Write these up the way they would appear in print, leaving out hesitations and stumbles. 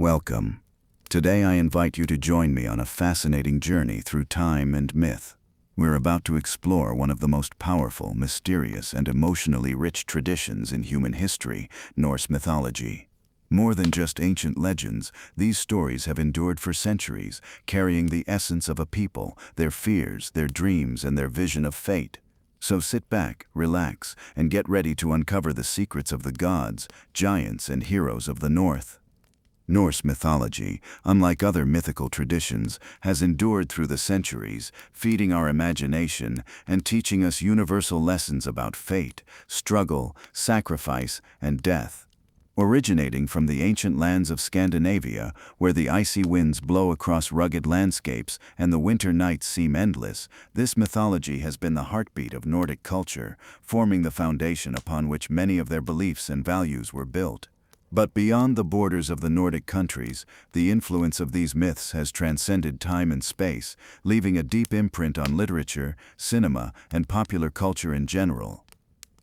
Welcome. Today I invite you to join me on a fascinating journey through time and myth. We're about to explore one of the most powerful, mysterious, and emotionally rich traditions in human history, Norse mythology. More than just ancient legends, these stories have endured for centuries, carrying the essence of a people, their fears, their dreams, and their vision of fate. So sit back, relax, and get ready to uncover the secrets of the gods, giants, and heroes of the North. Norse mythology, unlike other mythical traditions, has endured through the centuries, feeding our imagination and teaching us universal lessons about fate, struggle, sacrifice, and death. Originating from the ancient lands of Scandinavia, where the icy winds blow across rugged landscapes and the winter nights seem endless, this mythology has been the heartbeat of Nordic culture, forming the foundation upon which many of their beliefs and values were built. But beyond the borders of the Nordic countries, the influence of these myths has transcended time and space, leaving a deep imprint on literature, cinema, and popular culture in general.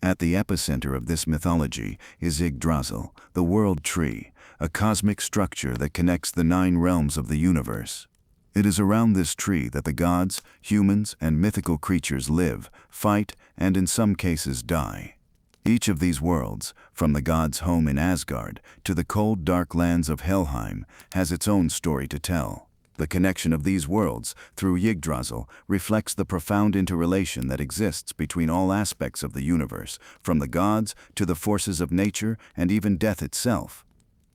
At the epicenter of this mythology is Yggdrasil, the world tree, a cosmic structure that connects the 9 realms of the universe. It is around this tree that the gods, humans, and mythical creatures live, fight, and in some cases die. Each of these worlds, from the gods' home in Asgard to the cold, dark lands of Helheim, has its own story to tell. The connection of these worlds, through Yggdrasil, reflects the profound interrelation that exists between all aspects of the universe, from the gods to the forces of nature and even death itself.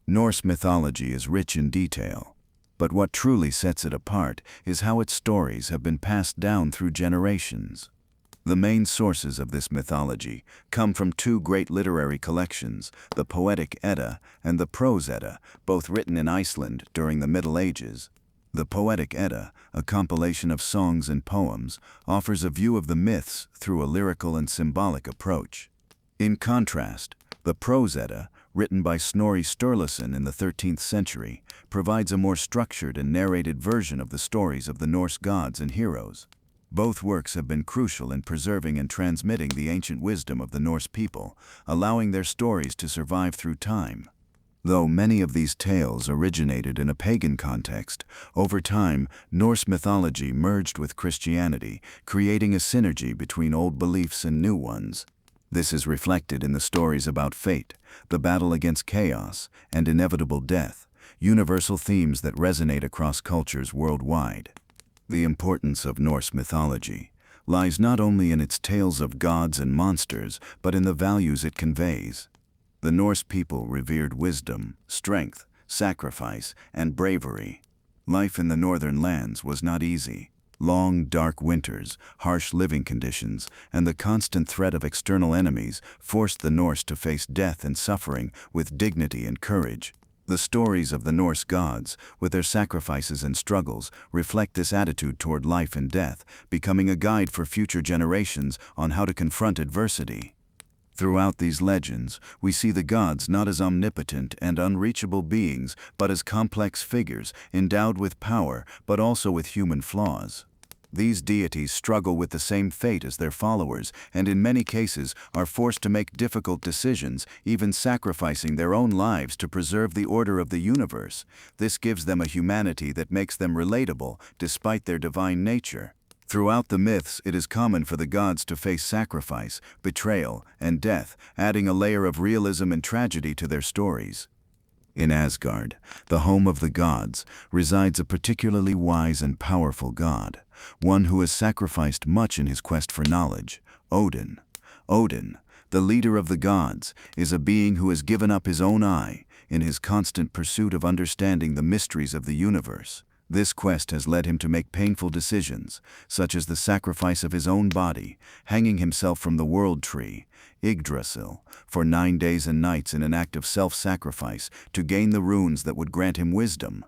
Norse mythology is rich in detail, but what truly sets it apart is how its stories have been passed down through generations. The main sources of this mythology come from 2 great literary collections, the Poetic Edda and the Prose Edda, both written in Iceland during the Middle Ages. The Poetic Edda, a compilation of songs and poems, offers a view of the myths through a lyrical and symbolic approach. In contrast, the Prose Edda, written by Snorri Sturluson in the 13th century, provides a more structured and narrated version of the stories of the Norse gods and heroes. Both works have been crucial in preserving and transmitting the ancient wisdom of the Norse people, allowing their stories to survive through time. Though many of these tales originated in a pagan context, over time, Norse mythology merged with Christianity, creating a synergy between old beliefs and new ones. This is reflected in the stories about fate, the battle against chaos, and inevitable death, universal themes that resonate across cultures worldwide. The importance of Norse mythology lies not only in its tales of gods and monsters, but in the values it conveys. The Norse people revered wisdom, strength, sacrifice, and bravery. Life in the northern lands was not easy. Long, dark winters, harsh living conditions, and the constant threat of external enemies forced the Norse to face death and suffering with dignity and courage. The stories of the Norse gods, with their sacrifices and struggles, reflect this attitude toward life and death, becoming a guide for future generations on how to confront adversity. Throughout these legends, we see the gods not as omnipotent and unreachable beings, but as complex figures endowed with power, but also with human flaws. These deities struggle with the same fate as their followers, and in many cases are forced to make difficult decisions, even sacrificing their own lives to preserve the order of the universe. This gives them a humanity that makes them relatable, despite their divine nature. Throughout the myths, it is common for the gods to face sacrifice, betrayal, and death, adding a layer of realism and tragedy to their stories. In Asgard, the home of the gods, resides a particularly wise and powerful god, one who has sacrificed much in his quest for knowledge, Odin. Odin, the leader of the gods, is a being who has given up his own eye in his constant pursuit of understanding the mysteries of the universe. This quest has led him to make painful decisions, such as the sacrifice of his own body, hanging himself from the world tree, Yggdrasil, for 9 days and nights in an act of self-sacrifice to gain the runes that would grant him wisdom.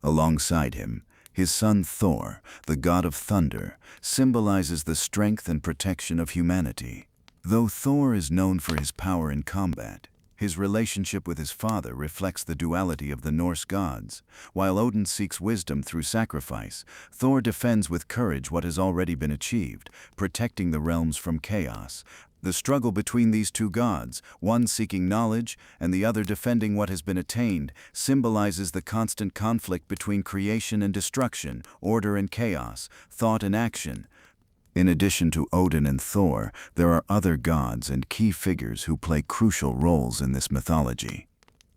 Alongside him, his son Thor, the god of thunder, symbolizes the strength and protection of humanity. Though Thor is known for his power in combat, His relationship with his father reflects the duality of the Norse gods. While Odin seeks wisdom through sacrifice, Thor defends with courage what has already been achieved, protecting the realms from chaos. The struggle between these two gods, one seeking knowledge and the other defending what has been attained, symbolizes the constant conflict between creation and destruction, order and chaos, thought and action. In addition to Odin and Thor, there are other gods and key figures who play crucial roles in this mythology.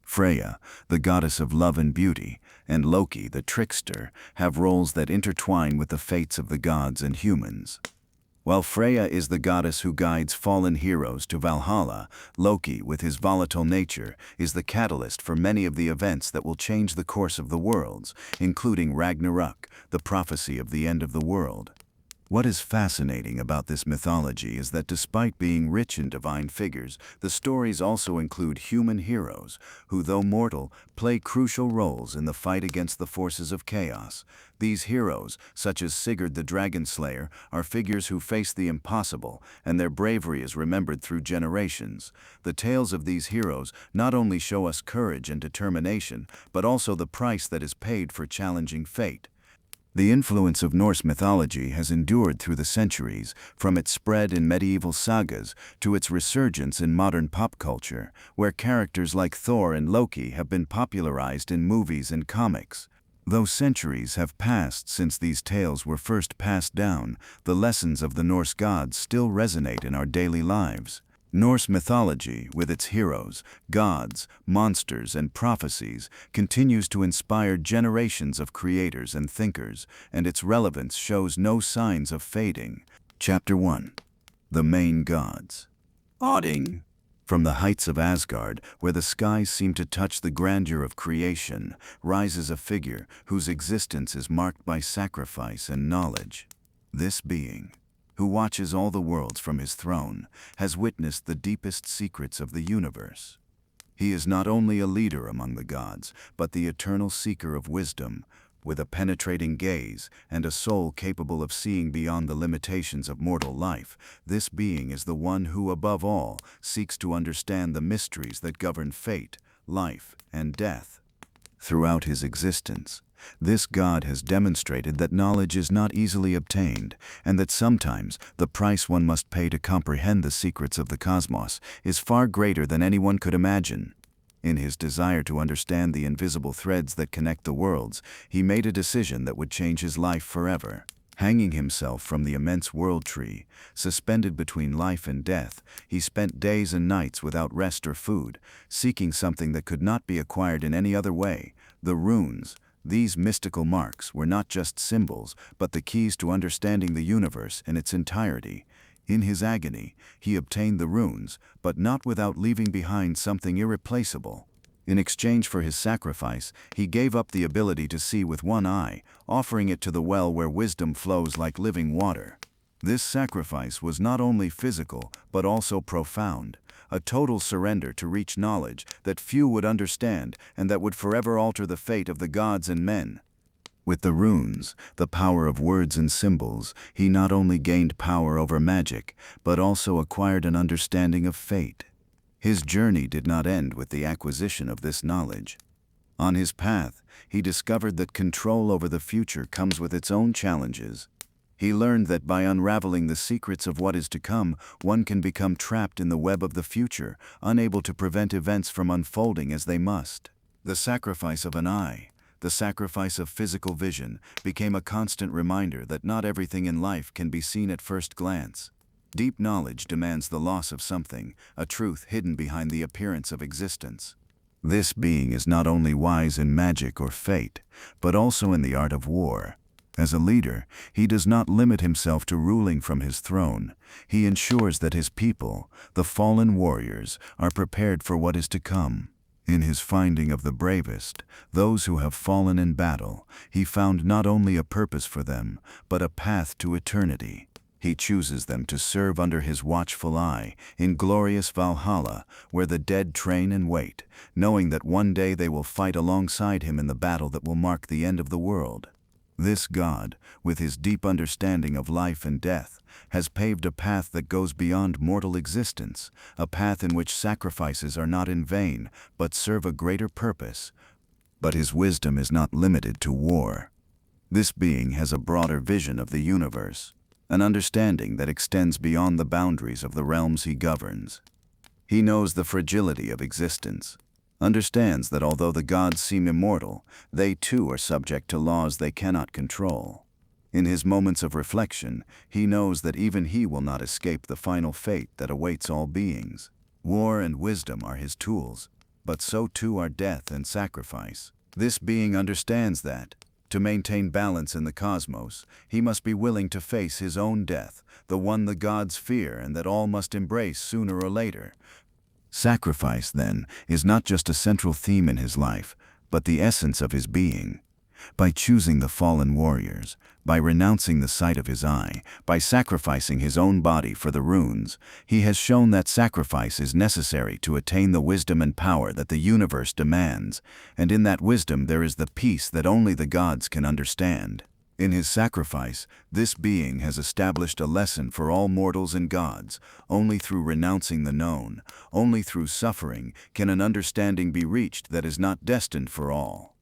Freya, the goddess of love and beauty, and Loki, the trickster, have roles that intertwine with the fates of the gods and humans. While Freya is the goddess who guides fallen heroes to Valhalla, Loki, with his volatile nature, is the catalyst for many of the events that will change the course of the worlds, including Ragnarök, the prophecy of the end of the world. What is fascinating about this mythology is that despite being rich in divine figures, the stories also include human heroes who, though mortal, play crucial roles in the fight against the forces of chaos. These heroes, such as Sigurd the Dragon Slayer, are figures who face the impossible, and their bravery is remembered through generations. The tales of these heroes not only show us courage and determination, but also the price that is paid for challenging fate. The influence of Norse mythology has endured through the centuries, from its spread in medieval sagas to its resurgence in modern pop culture, where characters like Thor and Loki have been popularized in movies and comics. Though centuries have passed since these tales were first passed down, the lessons of the Norse gods still resonate in our daily lives. Norse mythology, with its heroes, gods, monsters, and prophecies, continues to inspire generations of creators and thinkers, and its relevance shows no signs of fading. Chapter 1. The Main Gods. Odin. From the heights of Asgard, where the skies seem to touch the grandeur of creation, rises a figure whose existence is marked by sacrifice and knowledge. This being, who watches all the worlds from his throne, has witnessed the deepest secrets of the universe. He is not only a leader among the gods, but the eternal seeker of wisdom, with a penetrating gaze and a soul capable of seeing beyond the limitations of mortal life. This being is the one who, above all, seeks to understand the mysteries that govern fate, life, and death. Throughout his existence, this god has demonstrated that knowledge is not easily obtained, and that sometimes the price one must pay to comprehend the secrets of the cosmos is far greater than anyone could imagine. In his desire to understand the invisible threads that connect the worlds, he made a decision that would change his life forever. Hanging himself from the immense world tree, suspended between life and death, he spent days and nights without rest or food, seeking something that could not be acquired in any other way: the runes. These mystical marks were not just symbols, but the keys to understanding the universe in its entirety. In his agony, he obtained the runes, but not without leaving behind something irreplaceable. In exchange for his sacrifice, he gave up the ability to see with one eye, offering it to the well where wisdom flows like living water. This sacrifice was not only physical, but also profound. A total surrender to reach knowledge that few would understand and that would forever alter the fate of the gods and men. With the runes, the power of words and symbols, he not only gained power over magic, but also acquired an understanding of fate. His journey did not end with the acquisition of this knowledge. On his path, he discovered that control over the future comes with its own challenges. He learned that by unraveling the secrets of what is to come, one can become trapped in the web of the future, unable to prevent events from unfolding as they must. The sacrifice of an eye, the sacrifice of physical vision, became a constant reminder that not everything in life can be seen at first glance. Deep knowledge demands the loss of something, a truth hidden behind the appearance of existence. This being is not only wise in magic or fate, but also in the art of war. As a leader, he does not limit himself to ruling from his throne. He ensures that his people, the fallen warriors, are prepared for what is to come. In his finding of the bravest, those who have fallen in battle, he found not only a purpose for them, but a path to eternity. He chooses them to serve under his watchful eye, in glorious Valhalla, where the dead train and wait, knowing that one day they will fight alongside him in the battle that will mark the end of the world. This god, with his deep understanding of life and death, has paved a path that goes beyond mortal existence, a path in which sacrifices are not in vain, but serve a greater purpose. But his wisdom is not limited to war. This being has a broader vision of the universe, an understanding that extends beyond the boundaries of the realms he governs. He knows the fragility of existence, understands that although the gods seem immortal, they too are subject to laws they cannot control. In his moments of reflection, he knows that even he will not escape the final fate that awaits all beings. War and wisdom are his tools, but so too are death and sacrifice. This being understands that, to maintain balance in the cosmos, he must be willing to face his own death, the one the gods fear and that all must embrace sooner or later. Sacrifice, then, is not just a central theme in his life, but the essence of his being. By choosing the fallen warriors, by renouncing the sight of his eye, by sacrificing his own body for the runes, he has shown that sacrifice is necessary to attain the wisdom and power that the universe demands, and in that wisdom there is the peace that only the gods can understand. In his sacrifice, this being has established a lesson for all mortals and gods. Only through renouncing the known, only through suffering, can an understanding be reached that is not destined for all.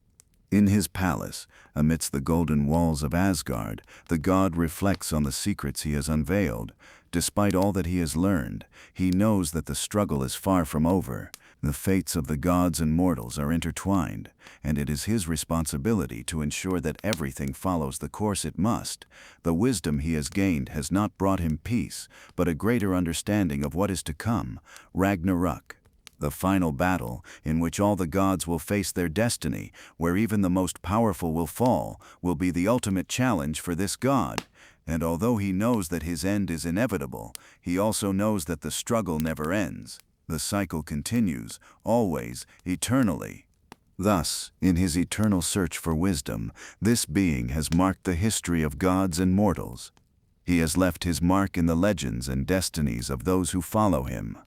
In his palace, amidst the golden walls of Asgard, the god reflects on the secrets he has unveiled. Despite all that he has learned, he knows that the struggle is far from over. The fates of the gods and mortals are intertwined, and it is his responsibility to ensure that everything follows the course it must. The wisdom he has gained has not brought him peace, but a greater understanding of what is to come. Ragnarök, the final battle, in which all the gods will face their destiny, where even the most powerful will fall, will be the ultimate challenge for this god. And although he knows that his end is inevitable, he also knows that the struggle never ends. The cycle continues, always, eternally. Thus, in his eternal search for wisdom, this being has marked the history of gods and mortals. He has left his mark in the legends and destinies of those who follow him.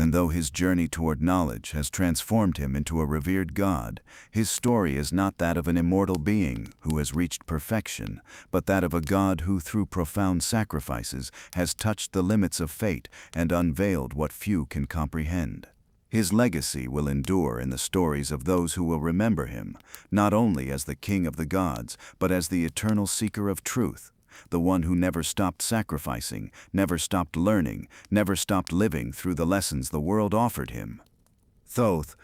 And though his journey toward knowledge has transformed him into a revered god, his story is not that of an immortal being who has reached perfection, but that of a god who through profound sacrifices has touched the limits of fate and unveiled what few can comprehend. His legacy will endure in the stories of those who will remember him, not only as the king of the gods, but as the eternal seeker of truth, the one who never stopped sacrificing, never stopped learning, never stopped living through the lessons the world offered him. Thoth,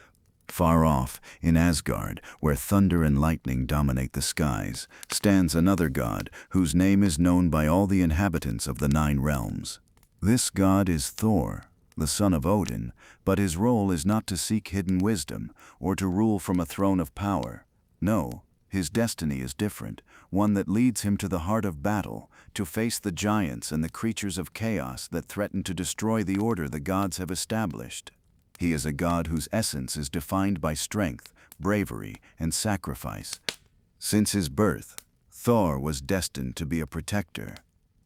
far off, in Asgard, where thunder and lightning dominate the skies, stands another god whose name is known by all the inhabitants of the 9 realms. This god is Thor, the son of Odin, but his role is not to seek hidden wisdom or to rule from a throne of power. No. His destiny is different, one that leads him to the heart of battle, to face the giants and the creatures of chaos that threaten to destroy the order the gods have established. He is a god whose essence is defined by strength, bravery, and sacrifice. Since his birth, Thor was destined to be a protector.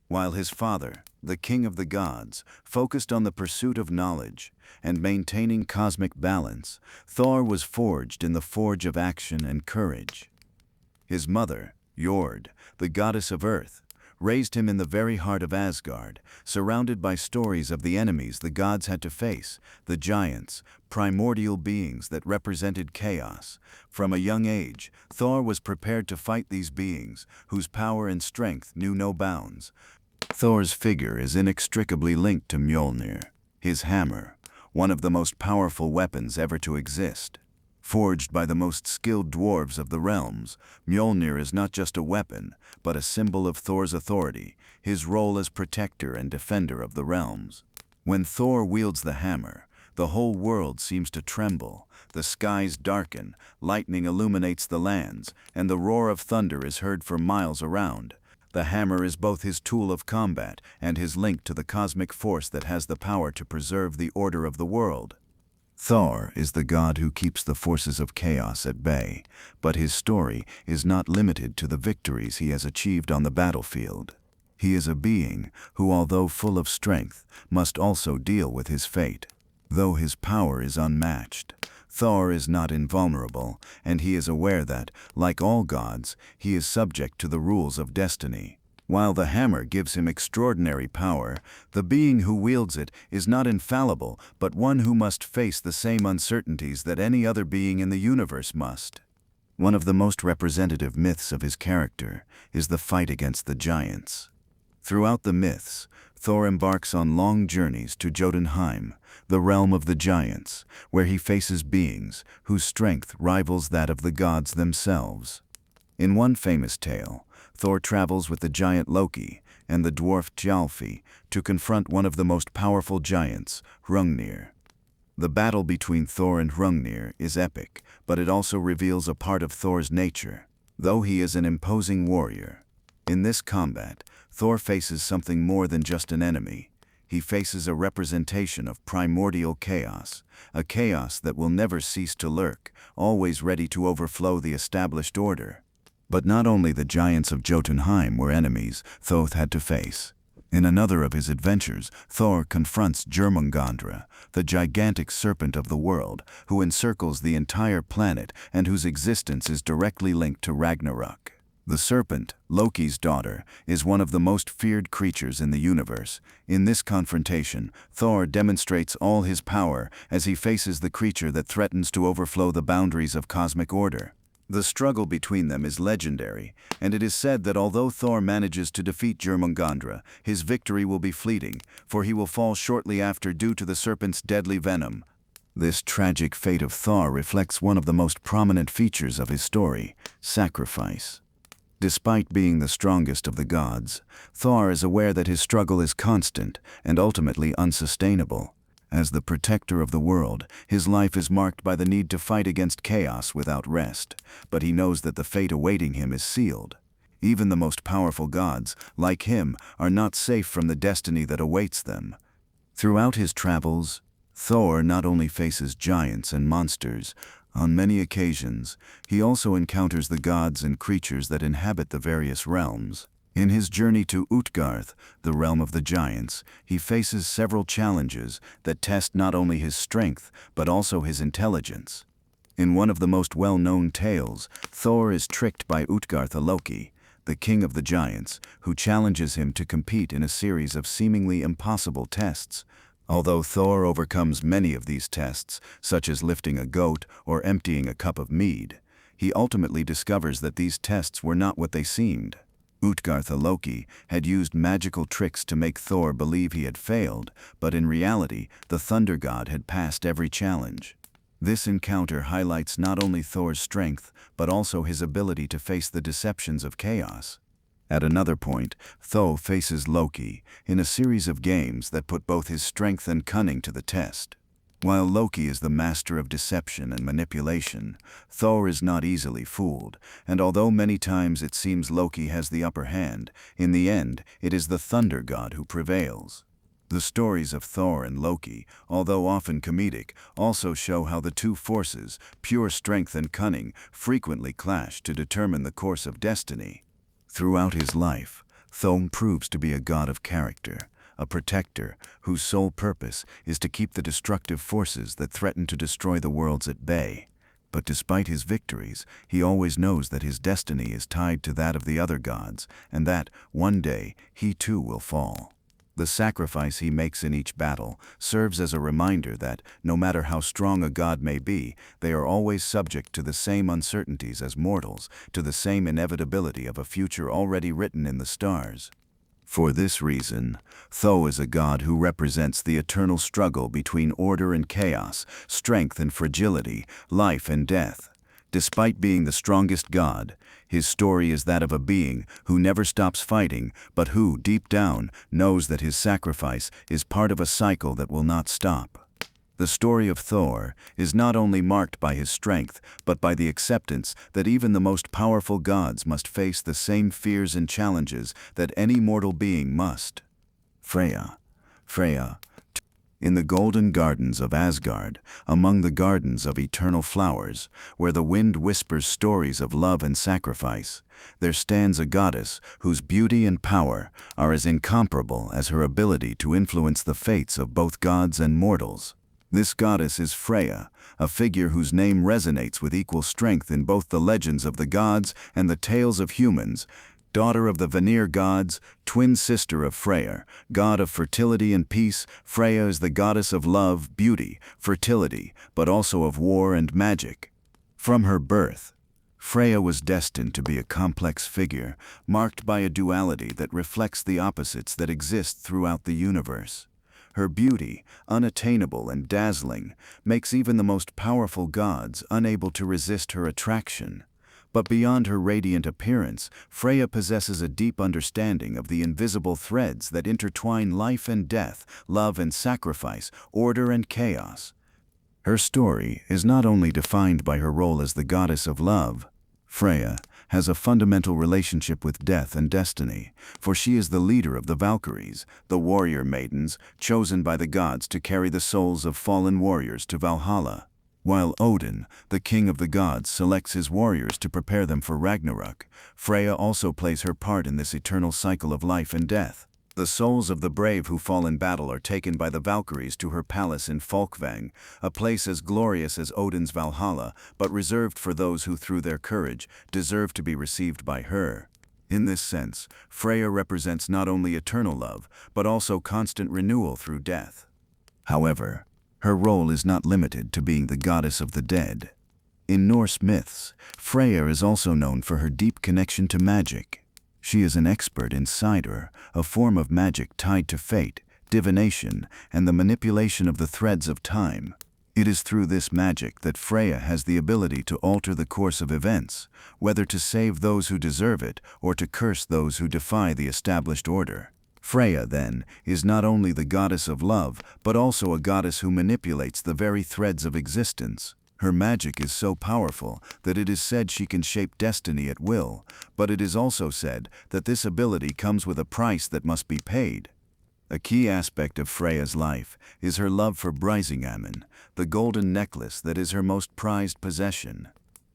While his father, the king of the gods, focused on the pursuit of knowledge and maintaining cosmic balance, Thor was forged in the forge of action and courage. His mother, Jord, the goddess of earth, raised him in the very heart of Asgard, surrounded by stories of the enemies the gods had to face, the giants, primordial beings that represented chaos. From a young age, Thor was prepared to fight these beings, whose power and strength knew no bounds. Thor's figure is inextricably linked to Mjolnir, his hammer, one of the most powerful weapons ever to exist. Forged by the most skilled dwarves of the realms, Mjolnir is not just a weapon, but a symbol of Thor's authority, his role as protector and defender of the realms. When Thor wields the hammer, the whole world seems to tremble, the skies darken, lightning illuminates the lands, and the roar of thunder is heard for miles around. The hammer is both his tool of combat and his link to the cosmic force that has the power to preserve the order of the world. Thor is the god who keeps the forces of chaos at bay, but his story is not limited to the victories he has achieved on the battlefield. He is a being who, although full of strength, must also deal with his fate. Though his power is unmatched, Thor is not invulnerable, and he is aware that, like all gods, he is subject to the rules of destiny. While the hammer gives him extraordinary power, the being who wields it is not infallible, but one who must face the same uncertainties that any other being in the universe must. One of the most representative myths of his character is the fight against the giants. Throughout the myths, Thor embarks on long journeys to Jotunheim, the realm of the giants, where he faces beings whose strength rivals that of the gods themselves. In one famous tale, Thor travels with the giant Loki and the dwarf Thjalfi to confront one of the most powerful giants, Hrungnir. The battle between Thor and Hrungnir is epic, but it also reveals a part of Thor's nature, though he is an imposing warrior. In this combat, Thor faces something more than just an enemy. He faces a representation of primordial chaos, a chaos that will never cease to lurk, always ready to overflow the established order. But not only the giants of Jotunheim were enemies Thor had to face. In another of his adventures, Thor confronts Ginnungagap, the gigantic serpent of the world, who encircles the entire planet and whose existence is directly linked to Ragnarök. The serpent, Loki's daughter, is one of the most feared creatures in the universe. In this confrontation, Thor demonstrates all his power as he faces the creature that threatens to overflow the boundaries of cosmic order. The struggle between them is legendary, and it is said that although Thor manages to defeat Ginnungagap, his victory will be fleeting, for he will fall shortly after due to the serpent's deadly venom. This tragic fate of Thor reflects one of the most prominent features of his story: sacrifice. Despite being the strongest of the gods, Thor is aware that his struggle is constant and ultimately unsustainable. As the protector of the world, his life is marked by the need to fight against chaos without rest, but he knows that the fate awaiting him is sealed. Even the most powerful gods, like him, are not safe from the destiny that awaits them. Throughout his travels, Thor not only faces giants and monsters. On many occasions, he also encounters the gods and creatures that inhabit the various realms. In his journey to Utgarth, the realm of the giants, he faces several challenges that test not only his strength, but also his intelligence. In one of the most well-known tales, Thor is tricked by Loki, the king of the giants, who challenges him to compete in a series of seemingly impossible tests. Although Thor overcomes many of these tests, such as lifting a goat or emptying a cup of mead, he ultimately discovers that these tests were not what they seemed. Loki had used magical tricks to make Thor believe he had failed, but in reality, the thunder god had passed every challenge. This encounter highlights not only Thor's strength, but also his ability to face the deceptions of chaos. At another point, Thor faces Loki in a series of games that put both his strength and cunning to the test. While Loki is the master of deception and manipulation, Thor is not easily fooled, and although many times it seems Loki has the upper hand, in the end, it is the thunder god who prevails. The stories of Thor and Loki, although often comedic, also show how the two forces, pure strength and cunning, frequently clash to determine the course of destiny. Throughout his life, Thor proves to be a god of character, a protector whose sole purpose is to keep the destructive forces that threaten to destroy the worlds at bay. But despite his victories, he always knows that his destiny is tied to that of the other gods, and that, one day, he too will fall. The sacrifice he makes in each battle serves as a reminder that, no matter how strong a god may be, they are always subject to the same uncertainties as mortals, to the same inevitability of a future already written in the stars. For this reason, Thor is a god who represents the eternal struggle between order and chaos, strength and fragility, life and death. Despite being the strongest god, his story is that of a being who never stops fighting, but who, deep down, knows that his sacrifice is part of a cycle that will not stop. The story of Thor is not only marked by his strength, but by the acceptance that even the most powerful gods must face the same fears and challenges that any mortal being must. Freya. In the golden gardens of Asgard, among the gardens of eternal flowers, where the wind whispers stories of love and sacrifice, there stands a goddess whose beauty and power are as incomparable as her ability to influence the fates of both gods and mortals. This goddess is Freya, a figure whose name resonates with equal strength in both the legends of the gods and the tales of humans. Daughter of the Vanir gods, twin sister of Freyr, god of fertility and peace, Freya is the goddess of love, beauty, fertility, but also of war and magic. From her birth, Freya was destined to be a complex figure, marked by a duality that reflects the opposites that exist throughout the universe. Her beauty, unattainable and dazzling, makes even the most powerful gods unable to resist her attraction. But beyond her radiant appearance, Freya possesses a deep understanding of the invisible threads that intertwine life and death, love and sacrifice, order and chaos. Her story is not only defined by her role as the goddess of love. Freya has a fundamental relationship with death and destiny, for she is the leader of the Valkyries, the warrior maidens chosen by the gods to carry the souls of fallen warriors to Valhalla. While Odin, the king of the gods, selects his warriors to prepare them for Ragnarök, Freya also plays her part in this eternal cycle of life and death. The souls of the brave who fall in battle are taken by the Valkyries to her palace in Folkvang, a place as glorious as Odin's Valhalla, but reserved for those who, through their courage, deserve to be received by her. In this sense, Freya represents not only eternal love, but also constant renewal through death. However, her role is not limited to being the goddess of the dead. In Norse myths, Freya is also known for her deep connection to magic. She is an expert in Sider, a form of magic tied to fate, divination, and the manipulation of the threads of time. It is through this magic that Freya has the ability to alter the course of events, whether to save those who deserve it or to curse those who defy the established order. Freya, then, is not only the goddess of love, but also a goddess who manipulates the very threads of existence. Her magic is so powerful that it is said she can shape destiny at will, but it is also said that this ability comes with a price that must be paid. A key aspect of Freya's life is her love for Brisingamen, the golden necklace that is her most prized possession.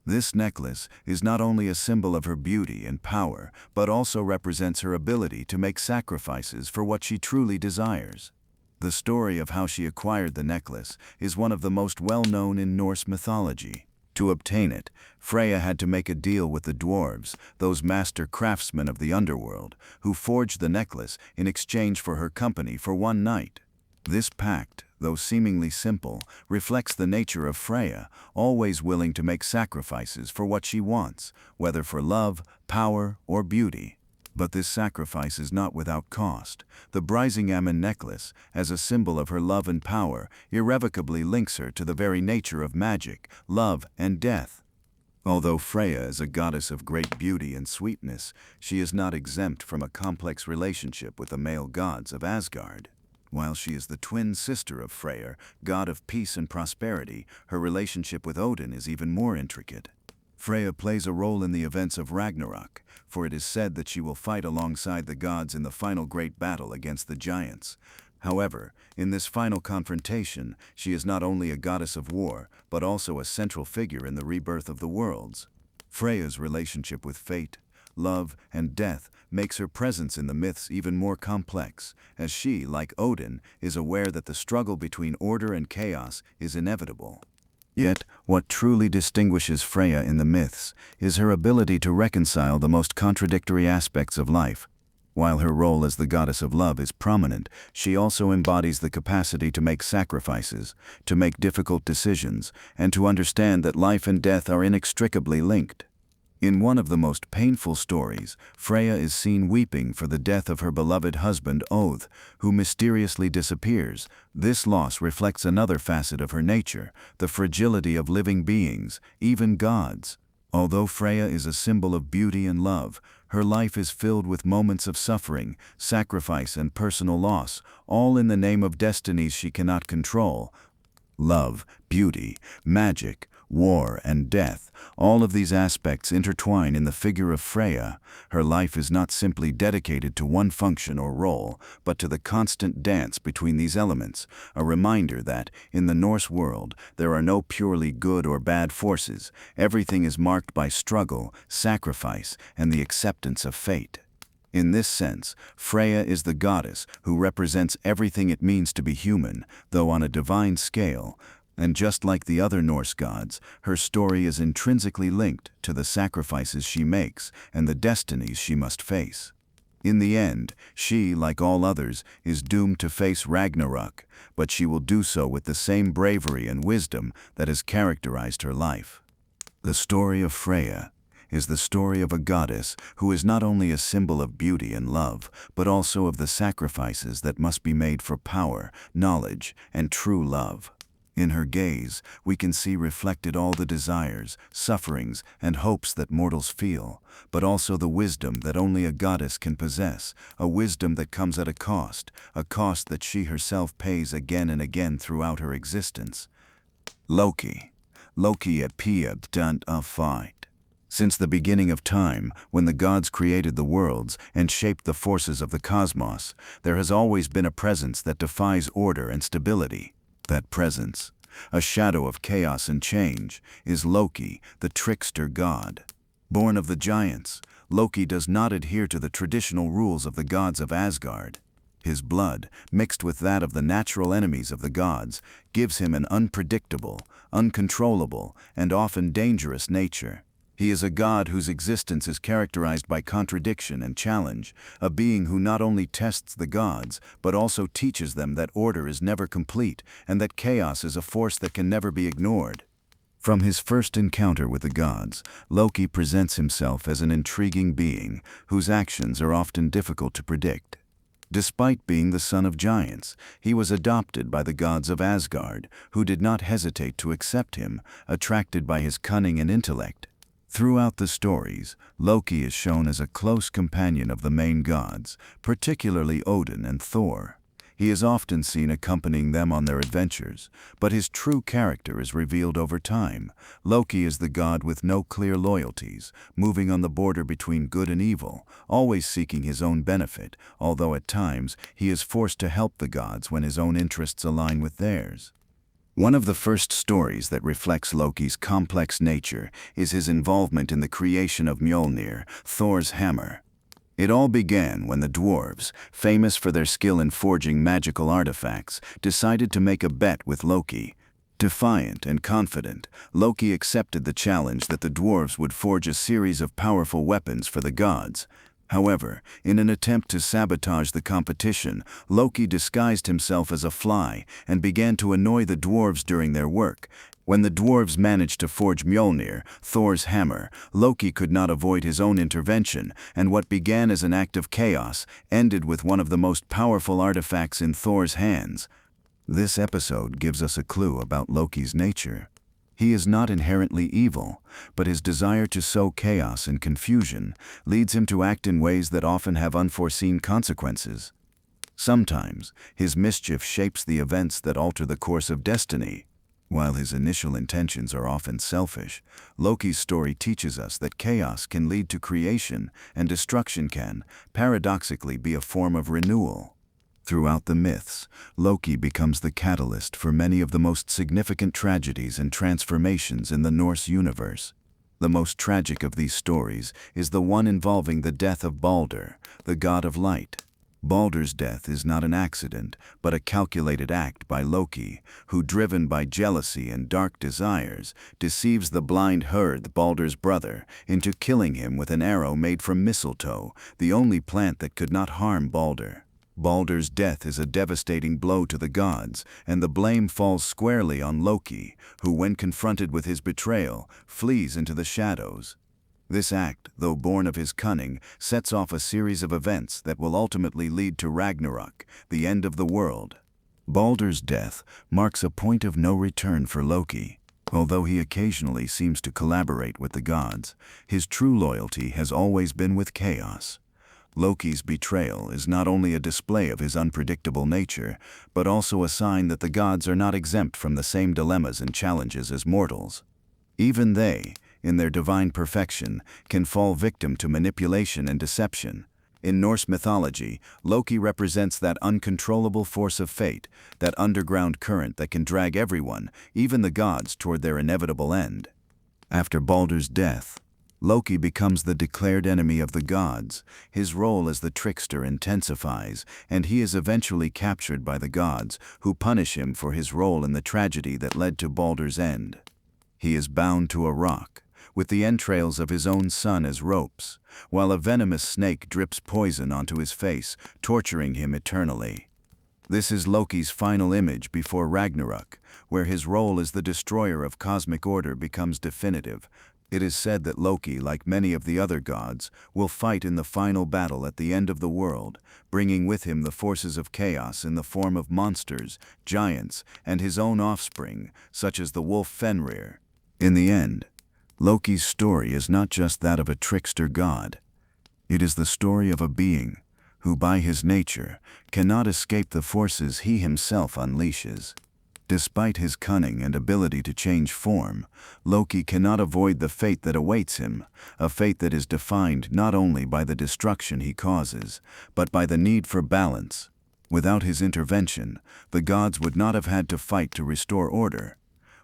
This necklace is not only a symbol of her beauty and power, but also represents her ability to make sacrifices for what she truly desires. The story of how she acquired the necklace is one of the most well-known in Norse mythology. To obtain it, Freya had to make a deal with the dwarves, those master craftsmen of the underworld, who forged the necklace in exchange for her company for one night. This pact, though seemingly simple, reflects the nature of Freya, always willing to make sacrifices for what she wants, whether for love, power, or beauty. But this sacrifice is not without cost. The Brisingamen necklace, as a symbol of her love and power, irrevocably links her to the very nature of magic, love, and death. Although Freya is a goddess of great beauty and sweetness, she is not exempt from a complex relationship with the male gods of Asgard. While she is the twin sister of Freyr, god of peace and prosperity, her relationship with Odin is even more intricate. Freya plays a role in the events of Ragnarök, for it is said that she will fight alongside the gods in the final great battle against the giants. However, in this final confrontation, she is not only a goddess of war, but also a central figure in the rebirth of the worlds. Freya's relationship with fate, love, and death makes her presence in the myths even more complex, as she, like Odin, is aware that the struggle between order and chaos is inevitable. Yet, what truly distinguishes Freya in the myths is her ability to reconcile the most contradictory aspects of life. While her role as the goddess of love is prominent, she also embodies the capacity to make sacrifices, to make difficult decisions, and to understand that life and death are inextricably linked. In one of the most painful stories, Freya is seen weeping for the death of her beloved husband Oth, who mysteriously disappears. This loss reflects another facet of her nature, the fragility of living beings, even gods. Although Freya is a symbol of beauty and love, her life is filled with moments of suffering, sacrifice, and personal loss, all in the name of destinies she cannot control. Love, beauty, magic, war, and death, all of these aspects intertwine in the figure of Freya. Her life is not simply dedicated to one function or role, but to the constant dance between these elements, a reminder that, in the Norse world, there are no purely good or bad forces. Everything is marked by struggle, sacrifice, and the acceptance of fate. In this sense, Freya is the goddess who represents everything it means to be human, though on a divine scale, and just like the other Norse gods, her story is intrinsically linked to the sacrifices she makes and the destinies she must face. In the end, she, like all others, is doomed to face Ragnarök, but she will do so with the same bravery and wisdom that has characterized her life. The story of Freya is the story of a goddess who is not only a symbol of beauty and love, but also of the sacrifices that must be made for power, knowledge, and true love. In her gaze, we can see reflected all the desires, sufferings, and hopes that mortals feel, but also the wisdom that only a goddess can possess, a wisdom that comes at a cost that she herself pays again and again throughout her existence. Loki appeared during a fight. Since the beginning of time, when the gods created the worlds and shaped the forces of the cosmos, there has always been a presence that defies order and stability. That presence, a shadow of chaos and change, is Loki, the trickster god. Born of the giants, Loki does not adhere to the traditional rules of the gods of Asgard. His blood, mixed with that of the natural enemies of the gods, gives him an unpredictable, uncontrollable, and often dangerous nature. He is a god whose existence is characterized by contradiction and challenge, a being who not only tests the gods, but also teaches them that order is never complete and that chaos is a force that can never be ignored. From his first encounter with the gods, Loki presents himself as an intriguing being whose actions are often difficult to predict. Despite being the son of giants, he was adopted by the gods of Asgard, who did not hesitate to accept him, attracted by his cunning and intellect. Throughout the stories, Loki is shown as a close companion of the main gods, particularly Odin and Thor. He is often seen accompanying them on their adventures, but his true character is revealed over time. Loki is the god with no clear loyalties, moving on the border between good and evil, always seeking his own benefit, although at times he is forced to help the gods when his own interests align with theirs. One of the first stories that reflects Loki's complex nature is his involvement in the creation of Mjolnir, Thor's hammer. It all began when the dwarves, famous for their skill in forging magical artifacts, decided to make a bet with Loki. Defiant and confident, Loki accepted the challenge that the dwarves would forge a series of powerful weapons for the gods. However, in an attempt to sabotage the competition, Loki disguised himself as a fly and began to annoy the dwarves during their work. When the dwarves managed to forge Mjolnir, Thor's hammer, Loki could not avoid his own intervention, and what began as an act of chaos ended with one of the most powerful artifacts in Thor's hands. This episode gives us a clue about Loki's nature. He is not inherently evil, but his desire to sow chaos and confusion leads him to act in ways that often have unforeseen consequences. Sometimes, his mischief shapes the events that alter the course of destiny. While his initial intentions are often selfish, Loki's story teaches us that chaos can lead to creation and destruction can, paradoxically, be a form of renewal. Throughout the myths, Loki becomes the catalyst for many of the most significant tragedies and transformations in the Norse universe. The most tragic of these stories is the one involving the death of Balder, the god of light. Balder's death is not an accident, but a calculated act by Loki, who, driven by jealousy and dark desires, deceives the blind Herd, Balder's brother, into killing him with an arrow made from mistletoe, the only plant that could not harm Balder. Balder's death is a devastating blow to the gods, and the blame falls squarely on Loki, who, when confronted with his betrayal, flees into the shadows. This act, though born of his cunning, sets off a series of events that will ultimately lead to Ragnarök, the end of the world. Balder's death marks a point of no return for Loki. Although he occasionally seems to collaborate with the gods, his true loyalty has always been with chaos. Loki's betrayal is not only a display of his unpredictable nature, but also a sign that the gods are not exempt from the same dilemmas and challenges as mortals. Even they, in their divine perfection, can fall victim to manipulation and deception. In Norse mythology, Loki represents that uncontrollable force of fate, that underground current that can drag everyone, even the gods, toward their inevitable end. After Balder's death, Loki becomes the declared enemy of the gods. His role as the trickster intensifies, and he is eventually captured by the gods, who punish him for his role in the tragedy that led to Baldur's end. He is bound to a rock, with the entrails of his own son as ropes, while a venomous snake drips poison onto his face, torturing him eternally. This is Loki's final image before Ragnarök, where his role as the destroyer of cosmic order becomes definitive. It is said that Loki, like many of the other gods, will fight in the final battle at the end of the world, bringing with him the forces of chaos in the form of monsters, giants, and his own offspring, such as the wolf Fenrir. In the end, Loki's story is not just that of a trickster god. It is the story of a being who, by his nature, cannot escape the forces he himself unleashes. Despite his cunning and ability to change form, Loki cannot avoid the fate that awaits him, a fate that is defined not only by the destruction he causes, but by the need for balance. Without his intervention, the gods would not have had to fight to restore order.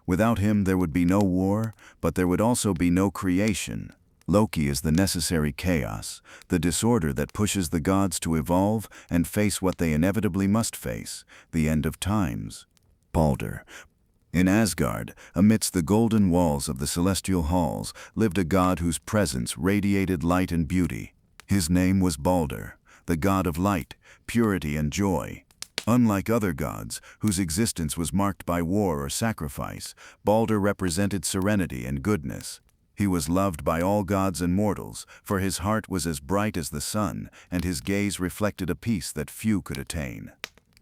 Without him there would be no war, but there would also be no creation. Loki is the necessary chaos, the disorder that pushes the gods to evolve and face what they inevitably must face, the end of times. Baldur. In Asgard, amidst the golden walls of the celestial halls, lived a god whose presence radiated light and beauty. His name was Baldur, the god of light, purity, and joy. Unlike other gods, whose existence was marked by war or sacrifice, Baldur represented serenity and goodness. He was loved by all gods and mortals, for his heart was as bright as the sun, and his gaze reflected a peace that few could attain.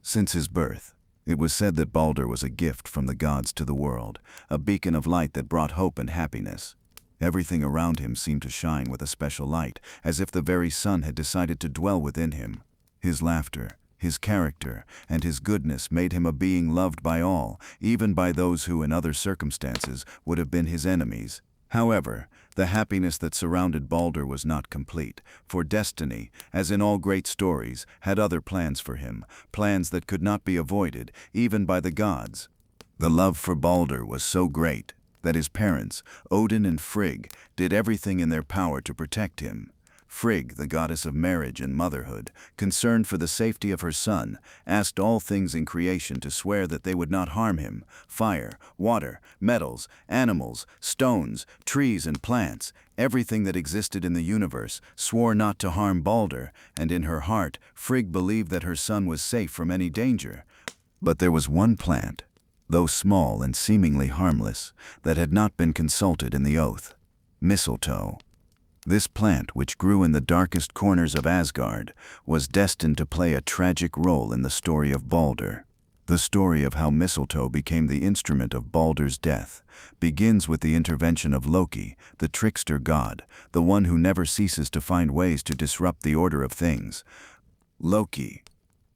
Since his birth, it was said that Baldur was a gift from the gods to the world, a beacon of light that brought hope and happiness. Everything around him seemed to shine with a special light, as if the very sun had decided to dwell within him. His laughter, his character, and his goodness made him a being loved by all, even by those who in other circumstances would have been his enemies. However, the happiness that surrounded Baldur was not complete, for destiny, as in all great stories, had other plans for him, plans that could not be avoided, even by the gods. The love for Baldur was so great that his parents, Odin and Frigg, did everything in their power to protect him. Frigg, the goddess of marriage and motherhood, concerned for the safety of her son, asked all things in creation to swear that they would not harm him: fire, water, metals, animals, stones, trees, and plants. Everything that existed in the universe swore not to harm Baldur, and in her heart, Frigg believed that her son was safe from any danger. But there was one plant, though small and seemingly harmless, that had not been consulted in the oath: mistletoe. This plant, which grew in the darkest corners of Asgard, was destined to play a tragic role in the story of Baldur. The story of how mistletoe became the instrument of Baldur's death begins with the intervention of Loki, the trickster god, the one who never ceases to find ways to disrupt the order of things. Loki,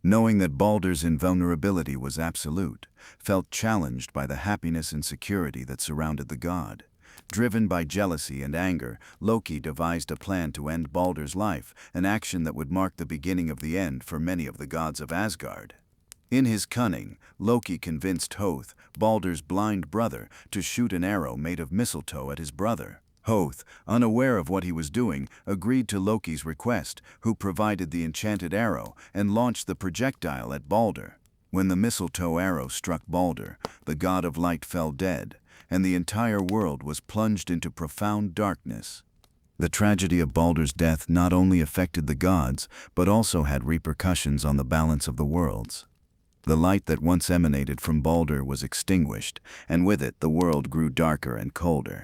knowing that Baldur's invulnerability was absolute, felt challenged by the happiness and security that surrounded the god. Driven by jealousy and anger, Loki devised a plan to end Baldur's life, an action that would mark the beginning of the end for many of the gods of Asgard. In his cunning, Loki convinced Hoth, Baldur's blind brother, to shoot an arrow made of mistletoe at his brother. Hoth, unaware of what he was doing, agreed to Loki's request, who provided the enchanted arrow and launched the projectile at Baldur. When the mistletoe arrow struck Baldur, the god of light fell dead, and the entire world was plunged into profound darkness. The tragedy of Baldur's death not only affected the gods, but also had repercussions on the balance of the worlds. The light that once emanated from Baldur was extinguished, and with it the world grew darker and colder.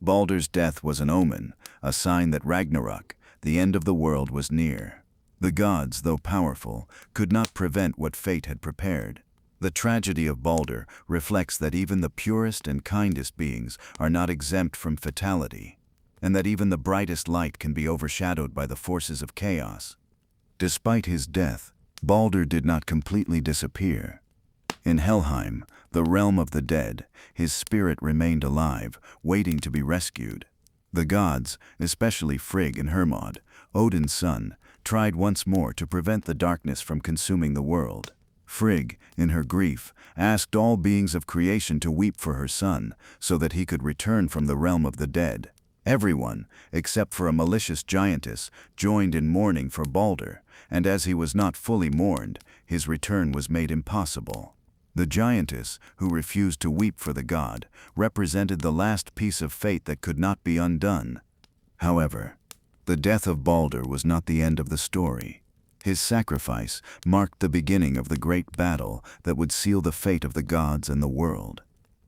Baldur's death was an omen, a sign that Ragnarök, the end of the world, was near. The gods, though powerful, could not prevent what fate had prepared. The tragedy of Baldur reflects that even the purest and kindest beings are not exempt from fatality, and that even the brightest light can be overshadowed by the forces of chaos. Despite his death, Baldur did not completely disappear. In Helheim, the realm of the dead, his spirit remained alive, waiting to be rescued. The gods, especially Frigg and Hermod, Odin's son, tried once more to prevent the darkness from consuming the world. Frigg, in her grief, asked all beings of creation to weep for her son, so that he could return from the realm of the dead. Everyone, except for a malicious giantess, joined in mourning for Balder, and as he was not fully mourned, his return was made impossible. The giantess, who refused to weep for the god, represented the last piece of fate that could not be undone. However, the death of Balder was not the end of the story. His sacrifice marked the beginning of the great battle that would seal the fate of the gods and the world.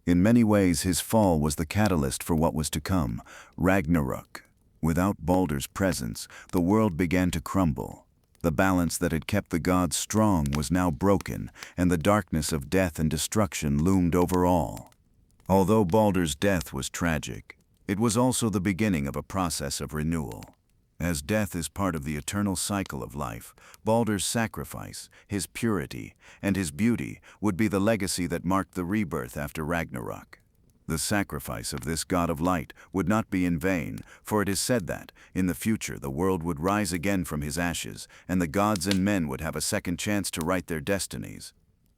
In many ways, his fall was the catalyst for what was to come, Ragnarök. Without Balder's presence, the world began to crumble. The balance that had kept the gods strong was now broken, and the darkness of death and destruction loomed over all. Although Balder's death was tragic, it was also the beginning of a process of renewal. As death is part of the eternal cycle of life, Balder's sacrifice, his purity, and his beauty would be the legacy that marked the rebirth after Ragnarök. The sacrifice of this god of light would not be in vain, for it is said that, in the future, the world would rise again from his ashes, and the gods and men would have a second chance to write their destinies.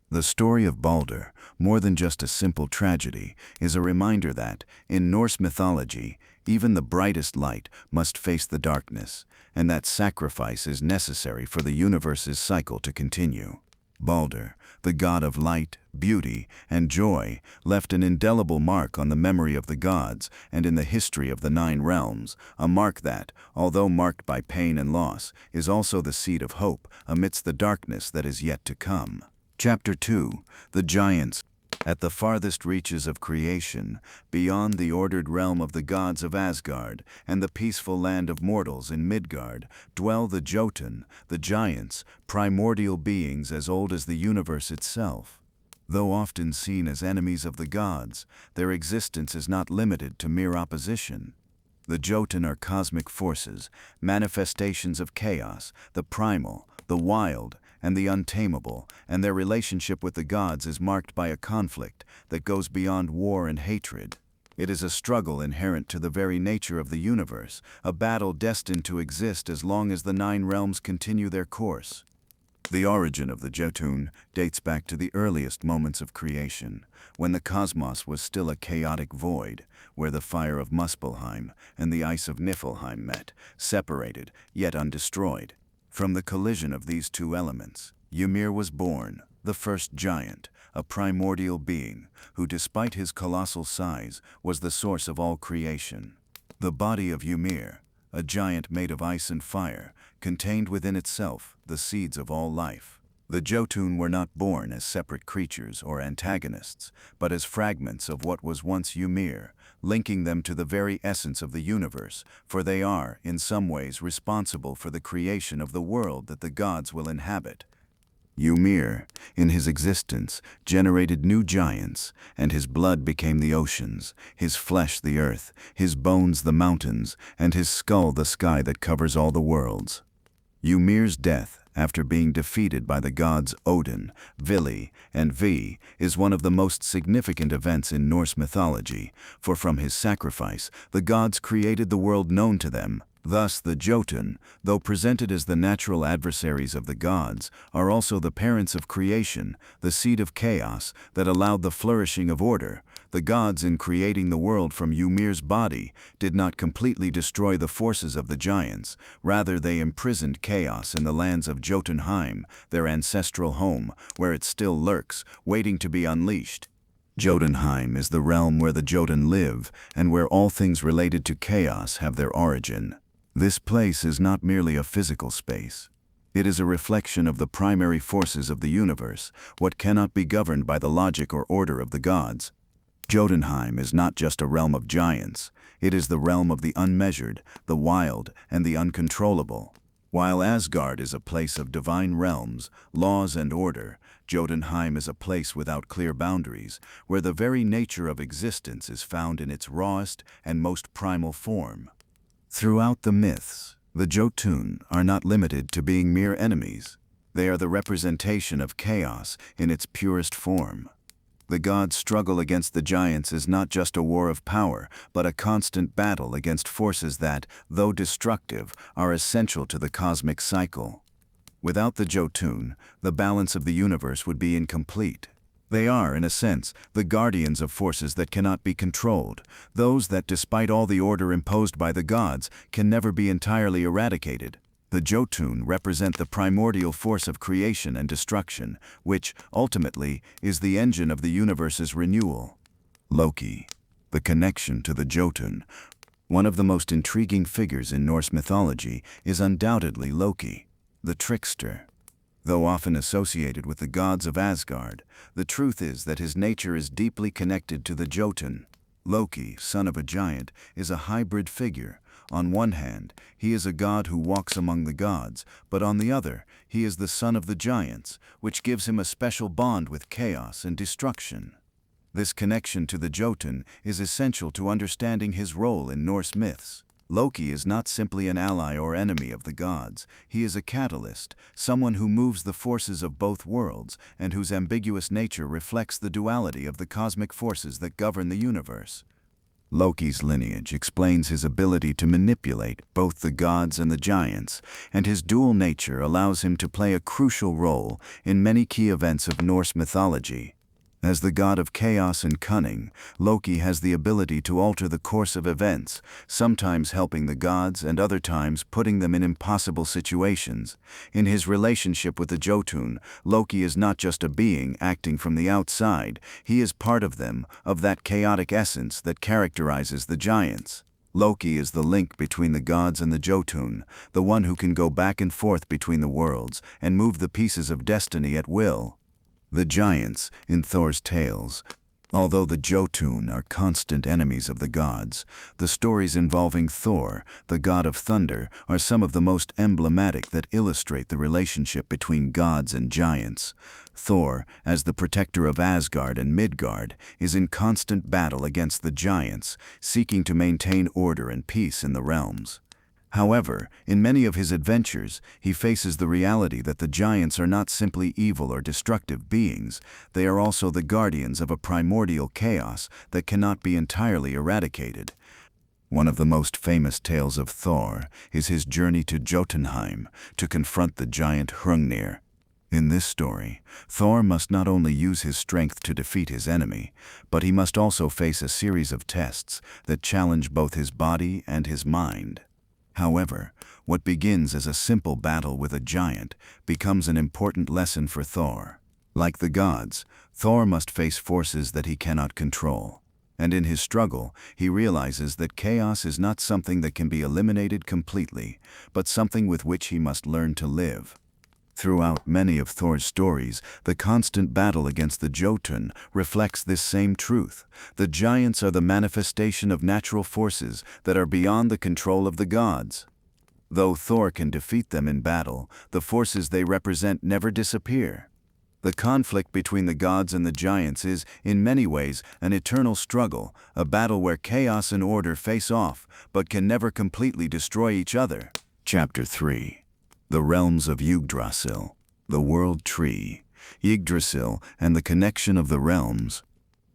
The story of Balder, more than just a simple tragedy, is a reminder that, in Norse mythology, even the brightest light must face the darkness, and that sacrifice is necessary for the universe's cycle to continue. Balder, the god of light, beauty, and joy, left an indelible mark on the memory of the gods and in the history of the 9 realms, a mark that, although marked by pain and loss, is also the seed of hope amidst the darkness that is yet to come. Chapter 2. The Giants. At the farthest reaches of creation, beyond the ordered realm of the gods of Asgard and the peaceful land of mortals in Midgard, dwell the Jotun, the giants, primordial beings as old as the universe itself. Though often seen as enemies of the gods, their existence is not limited to mere opposition. The Jotun are cosmic forces, manifestations of chaos, the primal, the wild, and the untamable, and their relationship with the gods is marked by a conflict that goes beyond war and hatred. It is a struggle inherent to the very nature of the universe, a battle destined to exist as long as the 9 realms continue their course. The origin of the Jotun dates back to the earliest moments of creation, when the cosmos was still a chaotic void, where the fire of Muspelheim and the ice of Niflheim met, separated, yet undestroyed. From the collision of these 2 elements, Ymir was born, the first giant, a primordial being, who despite his colossal size, was the source of all creation. The body of Ymir, a giant made of ice and fire, contained within itself the seeds of all life. The Jotun were not born as separate creatures or antagonists, but as fragments of what was once Ymir, linking them to the very essence of the universe, for they are, in some ways, responsible for the creation of the world that the gods will inhabit. Ymir, in his existence, generated new giants, and his blood became the oceans, his flesh the earth, his bones the mountains, and his skull the sky that covers all the worlds. Ymir's death, after being defeated by the gods Odin, Vili, and Ve, is one of the most significant events in Norse mythology, for from his sacrifice, the gods created the world known to them. Thus, the Jotun, though presented as the natural adversaries of the gods, are also the parents of creation, the seed of chaos that allowed the flourishing of order. The gods, in creating the world from Ymir's body, did not completely destroy the forces of the giants. Rather, they imprisoned chaos in the lands of Jotunheim, their ancestral home, where it still lurks, waiting to be unleashed. Jotunheim is the realm where the Jotun live, and where all things related to chaos have their origin. This place is not merely a physical space. It is a reflection of the primary forces of the universe, what cannot be governed by the logic or order of the gods. Jotunheim is not just a realm of giants, it is the realm of the unmeasured, the wild, and the uncontrollable. While Asgard is a place of divine realms, laws, and order, Jotunheim is a place without clear boundaries, where the very nature of existence is found in its rawest and most primal form. Throughout the myths, the Jotun are not limited to being mere enemies. They are the representation of chaos in its purest form. The gods' struggle against the giants is not just a war of power, but a constant battle against forces that, though destructive, are essential to the cosmic cycle. Without the Jotun, the balance of the universe would be incomplete. They are, in a sense, the guardians of forces that cannot be controlled, those that, despite all the order imposed by the gods, can never be entirely eradicated. The Jotun represent the primordial force of creation and destruction, which, ultimately, is the engine of the universe's renewal. Loki. The connection to the Jotun. One of the most intriguing figures in Norse mythology is undoubtedly Loki, the trickster. Though often associated with the gods of Asgard, the truth is that his nature is deeply connected to the Jotun. Loki, son of a giant, is a hybrid figure. On one hand, he is a god who walks among the gods, but on the other, he is the son of the giants, which gives him a special bond with chaos and destruction. This connection to the Jotun is essential to understanding his role in Norse myths. Loki is not simply an ally or enemy of the gods. He is a catalyst, someone who moves the forces of both worlds and whose ambiguous nature reflects the duality of the cosmic forces that govern the universe. Loki's lineage explains his ability to manipulate both the gods and the giants, and his dual nature allows him to play a crucial role in many key events of Norse mythology. As the god of chaos and cunning, Loki has the ability to alter the course of events, sometimes helping the gods and other times putting them in impossible situations. In his relationship with the Jotun, Loki is not just a being acting from the outside, he is part of them, of that chaotic essence that characterizes the giants. Loki is the link between the gods and the Jotun, the one who can go back and forth between the worlds and move the pieces of destiny at will. The giants, in Thor's tales. Although the Jotun are constant enemies of the gods, the stories involving Thor, the god of thunder, are some of the most emblematic that illustrate the relationship between gods and giants. Thor, as the protector of Asgard and Midgard, is in constant battle against the giants, seeking to maintain order and peace in the realms. However, in many of his adventures, he faces the reality that the giants are not simply evil or destructive beings, they are also the guardians of a primordial chaos that cannot be entirely eradicated. One of the most famous tales of Thor is his journey to Jotunheim to confront the giant Hrungnir. In this story, Thor must not only use his strength to defeat his enemy, but he must also face a series of tests that challenge both his body and his mind. However, what begins as a simple battle with a giant becomes an important lesson for Thor. Like the gods, Thor must face forces that he cannot control. And in his struggle, he realizes that chaos is not something that can be eliminated completely, but something with which he must learn to live. Throughout many of Thor's stories, the constant battle against the Jotun reflects this same truth. The giants are the manifestation of natural forces that are beyond the control of the gods. Though Thor can defeat them in battle, the forces they represent never disappear. The conflict between the gods and the giants is, in many ways, an eternal struggle, a battle where chaos and order face off, but can never completely destroy each other. Chapter 3. The realms of YGGDRASIL, the world tree, Yggdrasil and the connection of the realms.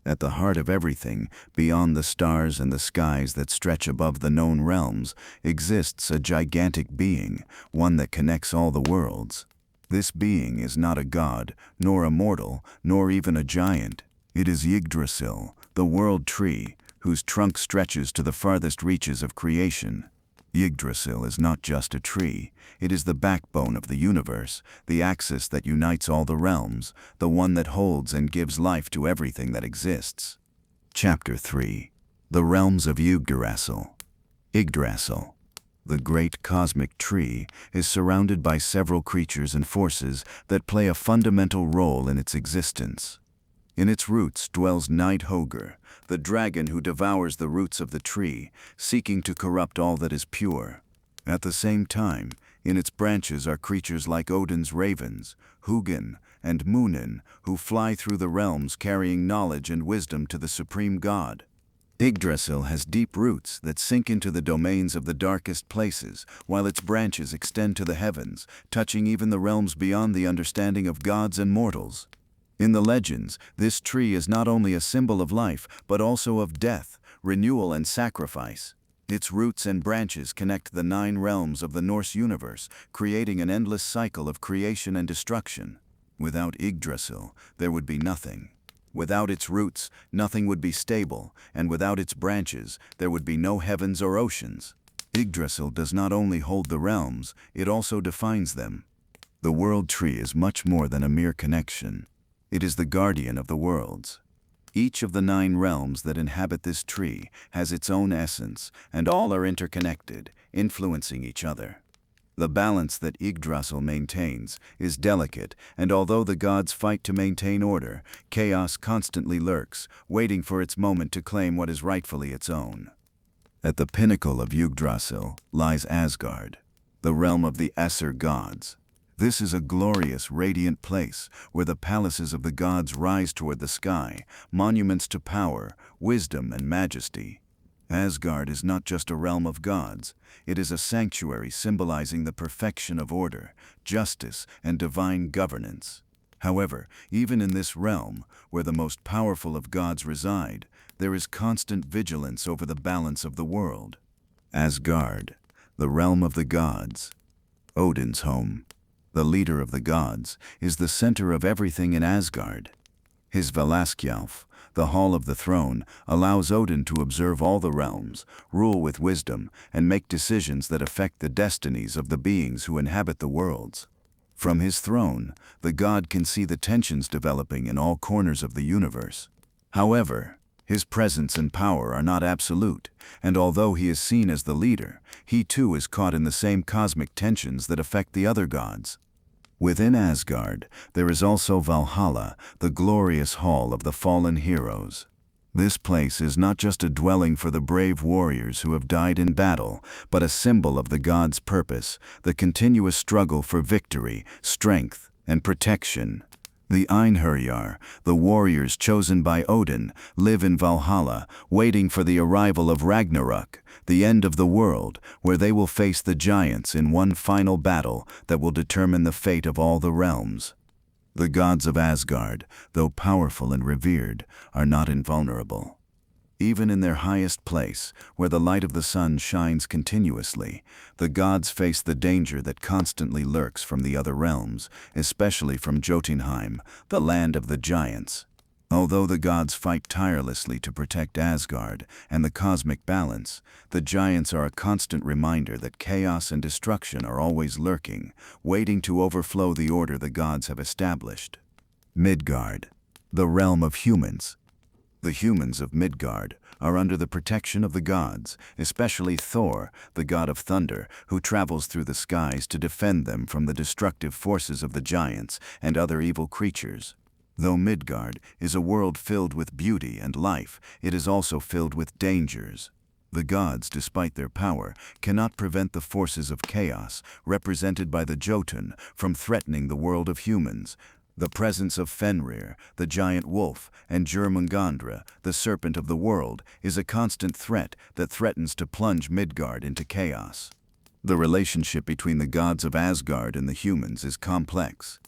At the heart of everything, beyond the stars and the skies that stretch above the known realms, exists a gigantic being, one that connects all the worlds. This being is not a god, nor a mortal, nor even a giant. It is Yggdrasil, the world tree, whose trunk stretches to the farthest reaches of creation. Yggdrasil is not just a tree, it is the backbone of the universe, the axis that unites all the realms, the one that holds and gives life to everything that exists. Chapter 3. The realms of YGGDRASIL. Yggdrasil, the great cosmic tree, is surrounded by several creatures and forces that play a fundamental role in its existence. In its roots dwells Nidhogr, the dragon who devours the roots of the tree, seeking to corrupt all that is pure. At the same time, in its branches are creatures like Odin's ravens, Hugin, and Munin, who fly through the realms carrying knowledge and wisdom to the supreme god. Yggdrasil has deep roots that sink into the domains of the darkest places, while its branches extend to the heavens, touching even the realms beyond the understanding of gods and mortals. In the legends, this tree is not only a symbol of life, but also of death, renewal, and sacrifice. Its roots and branches connect the 9 realms of the Norse universe, creating an endless cycle of creation and destruction. Without Yggdrasil, there would be nothing. Without its roots, nothing would be stable, and without its branches, there would be no heavens or oceans. Yggdrasil does not only hold the realms, it also defines them. The world tree is much more than a mere connection. It is the guardian of the worlds. Each of the 9 realms that inhabit this tree has its own essence, and all are interconnected, influencing each other. The balance that Yggdrasil maintains is delicate, and although the gods fight to maintain order, chaos constantly lurks, waiting for its moment to claim what is rightfully its own. At the pinnacle of Yggdrasil lies Asgard, the realm of the Aesir gods. This is a glorious, radiant place where the palaces of the gods rise toward the sky, monuments to power, wisdom, and majesty. Asgard is not just a realm of gods, it is a sanctuary symbolizing the perfection of order, justice, and divine governance. However, even in this realm, where the most powerful of gods reside, there is constant vigilance over the balance of the world. Asgard, the realm of the gods. Odin's home, the leader of the gods, is the center of everything in Asgard. His Valaskjalf, the Hall of the Throne, allows Odin to observe all the realms, rule with wisdom, and make decisions that affect the destinies of the beings who inhabit the worlds. From his throne, the god can see the tensions developing in all corners of the universe. However, his presence and power are not absolute, and although he is seen as the leader, he too is caught in the same cosmic tensions that affect the other gods. Within Asgard, there is also Valhalla, the glorious hall of the fallen heroes. This place is not just a dwelling for the brave warriors who have died in battle, but a symbol of the gods' purpose, the continuous struggle for victory, strength, and protection. The Einherjar, the warriors chosen by Odin, live in Valhalla, waiting for the arrival of Ragnarök, the end of the world, where they will face the giants in one final battle that will determine the fate of all the realms. The gods of Asgard, though powerful and revered, are not invulnerable. Even in their highest place, where the light of the sun shines continuously, the gods face the danger that constantly lurks from the other realms, especially from Jotunheim, the land of the giants. Although the gods fight tirelessly to protect Asgard and the cosmic balance, the giants are a constant reminder that chaos and destruction are always lurking, waiting to overflow the order the gods have established. Midgard, the realm of humans. The humans of Midgard are under the protection of the gods, especially Thor, the god of thunder, who travels through the skies to defend them from the destructive forces of the giants and other evil creatures. Though Midgard is a world filled with beauty and life, it is also filled with dangers. The gods, despite their power, cannot prevent the forces of chaos, represented by the Jotun, from threatening the world of humans. The presence of Fenrir, the giant wolf, and Ginnungagap, the serpent of the world, is a constant threat that threatens to plunge Midgard into chaos. The relationship between the gods of Asgard and the humans is complex.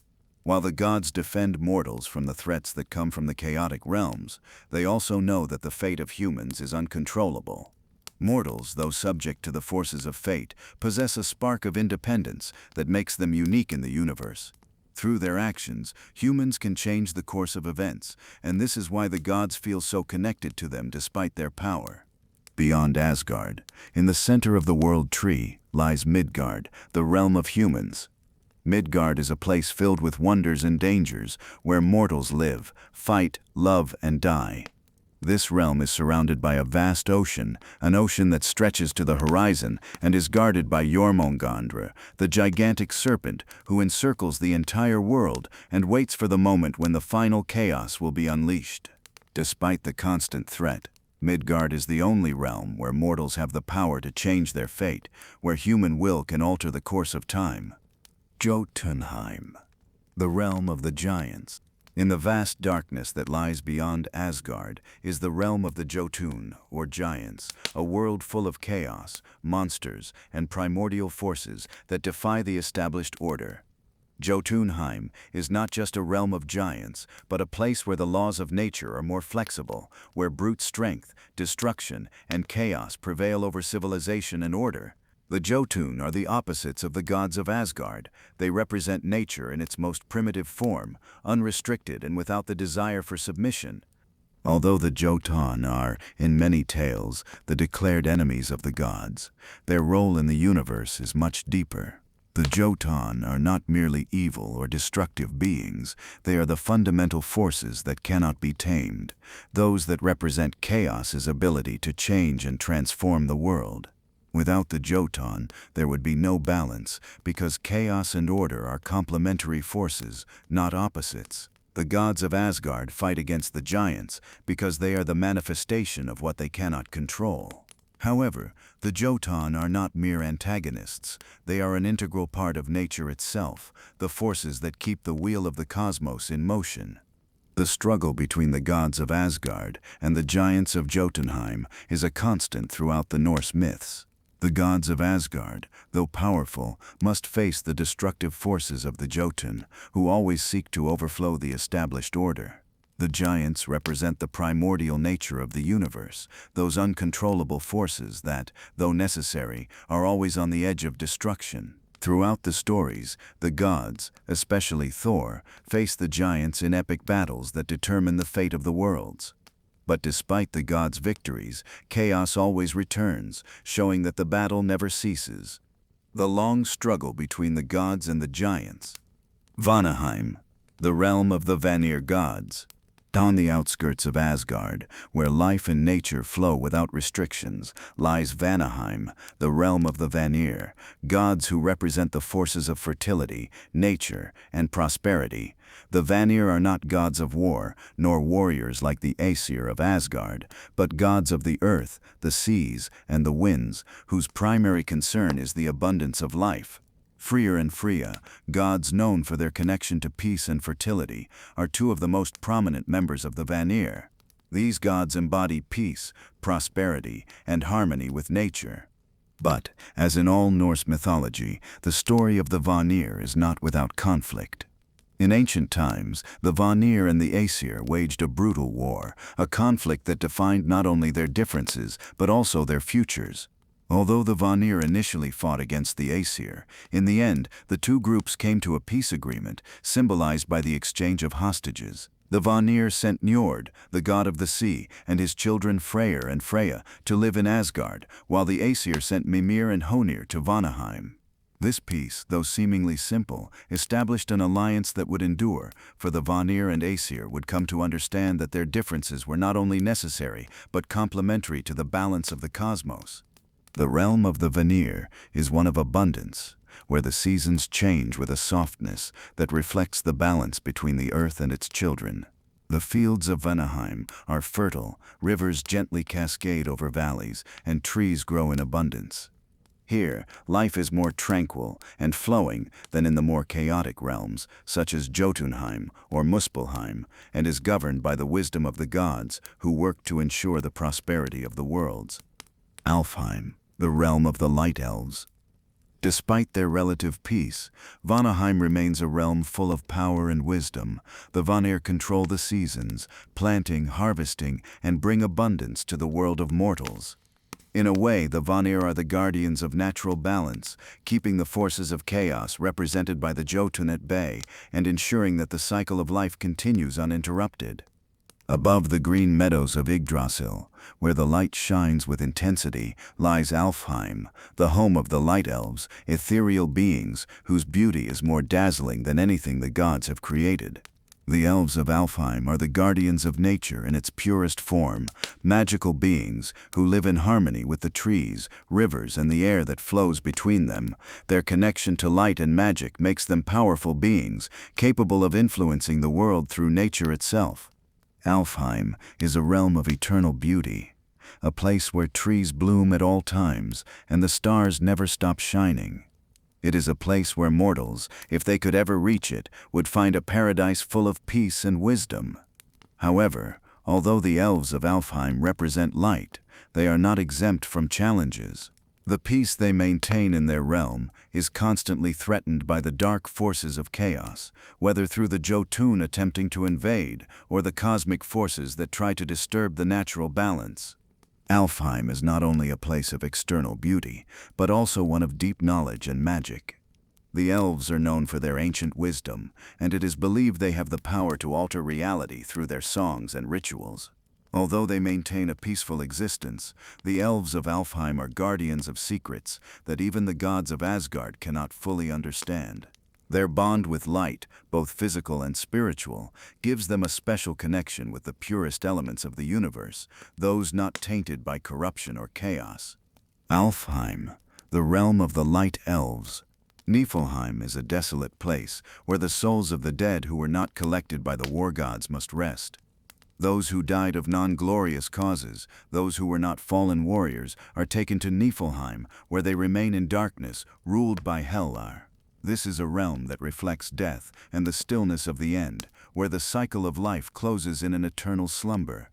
While the gods defend mortals from the threats that come from the chaotic realms, they also know that the fate of humans is uncontrollable. Mortals, though subject to the forces of fate, possess a spark of independence that makes them unique in the universe. Through their actions, humans can change the course of events, and this is why the gods feel so connected to them despite their power. Beyond Asgard, in the center of the world tree, lies Midgard, the realm of humans. Midgard is a place filled with wonders and dangers, where mortals live, fight, love, and die. This realm is surrounded by a vast ocean, an ocean that stretches to the horizon and is guarded by Jormungandr, the gigantic serpent who encircles the entire world and waits for the moment when the final chaos will be unleashed. Despite the constant threat, Midgard is the only realm where mortals have the power to change their fate, where human will can alter the course of time. Jotunheim, the realm of the giants. In the vast darkness that lies beyond Asgard is the realm of the Jotun, or giants, a world full of chaos, monsters, and primordial forces that defy the established order. Jotunheim is not just a realm of giants, but a place where the laws of nature are more flexible, where brute strength, destruction, and chaos prevail over civilization and order. The Jotun are the opposites of the gods of Asgard. They represent nature in its most primitive form, unrestricted and without the desire for submission. Although the Jotun are, in many tales, the declared enemies of the gods, their role in the universe is much deeper. The Jotun are not merely evil or destructive beings, they are the fundamental forces that cannot be tamed, those that represent chaos's ability to change and transform the world. Without the Jotun, there would be no balance, because chaos and order are complementary forces, not opposites. The gods of Asgard fight against the giants because they are the manifestation of what they cannot control. However, the Jotun are not mere antagonists. They are an integral part of nature itself, the forces that keep the wheel of the cosmos in motion. The struggle between the gods of Asgard and the giants of Jotunheim is a constant throughout the Norse myths. The gods of Asgard, though powerful, must face the destructive forces of the Jotun, who always seek to overthrow the established order. The giants represent the primordial nature of the universe, those uncontrollable forces that, though necessary, are always on the edge of destruction. Throughout the stories, the gods, especially Thor, face the giants in epic battles that determine the fate of the worlds. But despite the gods' victories, chaos always returns, showing that the battle never ceases. The long struggle between the gods and the giants. Vanaheim, the realm of the Vanir gods. On the outskirts of Asgard, where life and nature flow without restrictions, lies Vanaheim, the realm of the Vanir, gods who represent the forces of fertility, nature, and prosperity. The Vanir are not gods of war, nor warriors like the Aesir of Asgard, but gods of the earth, the seas, and the winds, whose primary concern is the abundance of life. Freyr and Freya, gods known for their connection to peace and fertility, are two of the most prominent members of the Vanir. These gods embody peace, prosperity, and harmony with nature. But, as in all Norse mythology, the story of the Vanir is not without conflict. In ancient times, the Vanir and the Aesir waged a brutal war, a conflict that defined not only their differences, but also their futures. Although the Vanir initially fought against the Aesir, in the end, the two groups came to a peace agreement, symbolized by the exchange of hostages. The Vanir sent Njord, the god of the sea, and his children Freyr and Freya to live in Asgard, while the Aesir sent Mimir and Honir to Vanaheim. This peace, though seemingly simple, established an alliance that would endure, for the Vanir and Aesir would come to understand that their differences were not only necessary, but complementary to the balance of the cosmos. The realm of the Vanir is one of abundance, where the seasons change with a softness that reflects the balance between the earth and its children. The fields of Vanaheim are fertile, rivers gently cascade over valleys, and trees grow in abundance. Here, life is more tranquil and flowing than in the more chaotic realms, such as Jotunheim or Muspelheim, and is governed by the wisdom of the gods who work to ensure the prosperity of the worlds. Alfheim, the realm of the light elves. Despite their relative peace, Vanaheim remains a realm full of power and wisdom. The Vanir control the seasons, planting, harvesting, and bring abundance to the world of mortals. In a way, the Vanir are the guardians of natural balance, keeping the forces of chaos represented by the Jotun at bay and ensuring that the cycle of life continues uninterrupted. Above the green meadows of Yggdrasil, where the light shines with intensity, lies Alfheim, the home of the light elves, ethereal beings whose beauty is more dazzling than anything the gods have created. The elves of Alfheim are the guardians of nature in its purest form, magical beings who live in harmony with the trees, rivers, and the air that flows between them. Their connection to light and magic makes them powerful beings, capable of influencing the world through nature itself. Alfheim is a realm of eternal beauty, a place where trees bloom at all times and the stars never stop shining. It is a place where mortals, if they could ever reach it, would find a paradise full of peace and wisdom. However, although the elves of Alfheim represent light, they are not exempt from challenges. The peace they maintain in their realm is constantly threatened by the dark forces of chaos, whether through the Jotun attempting to invade or the cosmic forces that try to disturb the natural balance. Alfheim is not only a place of external beauty, but also one of deep knowledge and magic. The elves are known for their ancient wisdom, and it is believed they have the power to alter reality through their songs and rituals. Although they maintain a peaceful existence, the elves of Alfheim are guardians of secrets that even the gods of Asgard cannot fully understand. Their bond with light, both physical and spiritual, gives them a special connection with the purest elements of the universe, those not tainted by corruption or chaos. Alfheim, the realm of the light elves. Niflheim is a desolate place where the souls of the dead who were not collected by the war gods must rest. Those who died of non-glorious causes, those who were not fallen warriors, are taken to Niflheim, where they remain in darkness, ruled by Hellar. This is a realm that reflects death and the stillness of the end, where the cycle of life closes in an eternal slumber.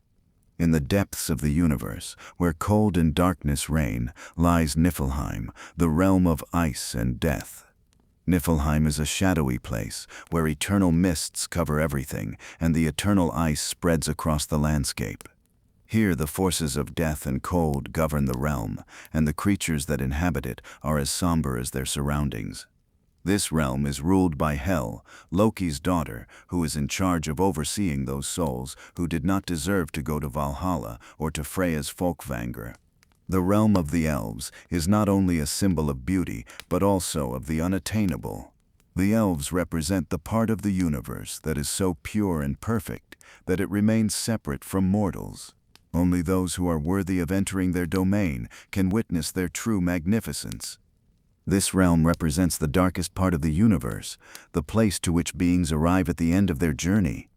In the depths of the universe, where cold and darkness reign, lies Niflheim, the realm of ice and death. Niflheim is a shadowy place, where eternal mists cover everything, and the eternal ice spreads across the landscape. Here the forces of death and cold govern the realm, and the creatures that inhabit it are as somber as their surroundings. This realm is ruled by Hel, Loki's daughter, who is in charge of overseeing those souls who did not deserve to go to Valhalla or to Freya's Folkvangr. The realm of the elves is not only a symbol of beauty, but also of the unattainable. The elves represent the part of the universe that is so pure and perfect that it remains separate from mortals. Only those who are worthy of entering their domain can witness their true magnificence. This realm represents the darkest part of the universe, the place to which beings arrive at the end of their journey.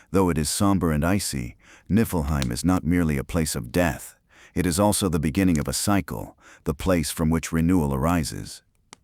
Though it is somber and icy, Niflheim is not merely a place of death. It is also the beginning of a cycle, the place from which renewal arises.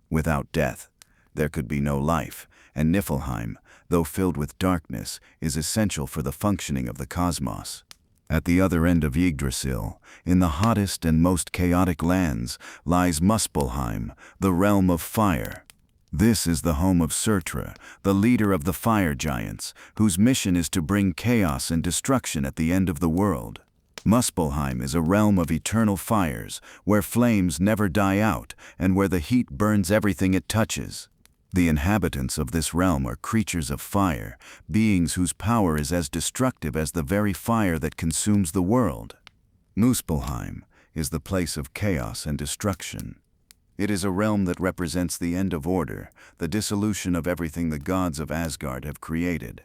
Without death, there could be no life, and Niflheim, though filled with darkness, is essential for the functioning of the cosmos. At the other end of Yggdrasil, in the hottest and most chaotic lands, lies Muspelheim, the realm of fire. This is the home of Surtra, the leader of the fire giants, whose mission is to bring chaos and destruction at the end of the world. Muspelheim is a realm of eternal fires, where flames never die out, and where the heat burns everything it touches. The inhabitants of this realm are creatures of fire, beings whose power is as destructive as the very fire that consumes the world. Muspelheim is the place of chaos and destruction. It is a realm that represents the end of order, the dissolution of everything the gods of Asgard have created.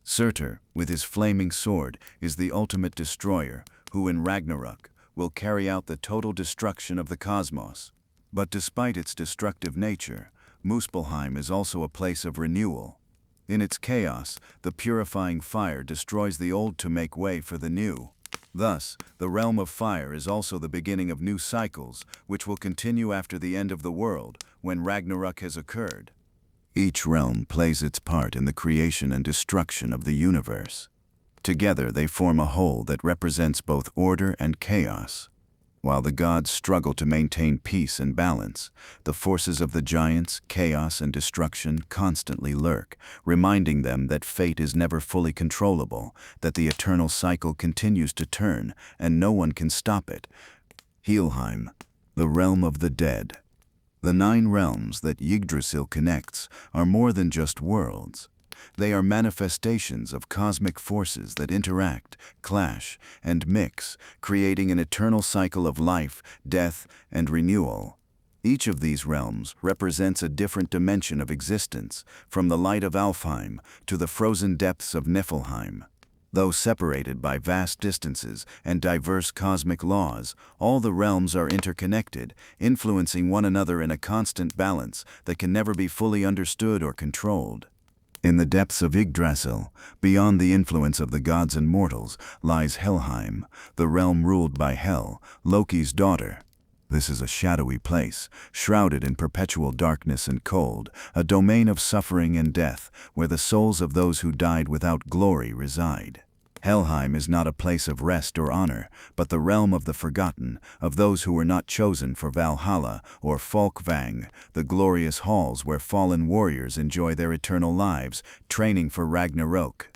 Surtur, with his flaming sword, is the ultimate destroyer, who in Ragnarök will carry out the total destruction of the cosmos. But despite its destructive nature, Muspelheim is also a place of renewal. In its chaos, the purifying fire destroys the old to make way for the new. Thus, the realm of fire is also the beginning of new cycles, which will continue after the end of the world, when Ragnarök has occurred. Each realm plays its part in the creation and destruction of the universe. Together they form a whole that represents both order and chaos. While the gods struggle to maintain peace and balance, the forces of the giants, chaos and destruction constantly lurk, reminding them that fate is never fully controllable, that the eternal cycle continues to turn, and no one can stop it. Helheim, the realm of the dead. The 9 realms that Yggdrasil connects are more than just worlds. They are manifestations of cosmic forces that interact, clash, and mix, creating an eternal cycle of life, death, and renewal. Each of these realms represents a different dimension of existence, from the light of Alfheim to the frozen depths of Niflheim. Though separated by vast distances and diverse cosmic laws, all the realms are interconnected, influencing one another in a constant balance that can never be fully understood or controlled. In the depths of Yggdrasil, beyond the influence of the gods and mortals, lies Helheim, the realm ruled by Hel, Loki's daughter. This is a shadowy place, shrouded in perpetual darkness and cold, a domain of suffering and death, where the souls of those who died without glory reside. Helheim is not a place of rest or honor, but the realm of the forgotten, of those who were not chosen for Valhalla or Folkvang, the glorious halls where fallen warriors enjoy their eternal lives, training for Ragnarök.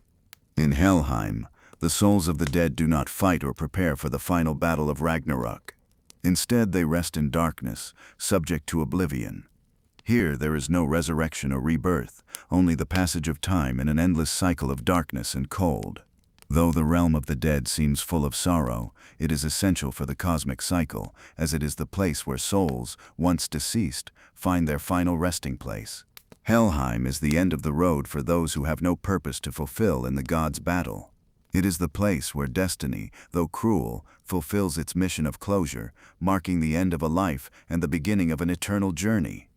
In Helheim, The souls of the dead do not fight or prepare for the final battle of Ragnarök. Instead, they rest in darkness, subject to oblivion. Here, there is no resurrection or rebirth, only the passage of time in an endless cycle of darkness and cold. Though the realm of the dead seems full of sorrow, it is essential for the cosmic cycle, as it is the place where souls, once deceased, find their final resting place. Helheim is the end of the road for those who have no purpose to fulfill in the gods' battle. It is the place where destiny, though cruel, fulfills its mission of closure, marking the end of a life and the beginning of an eternal journey.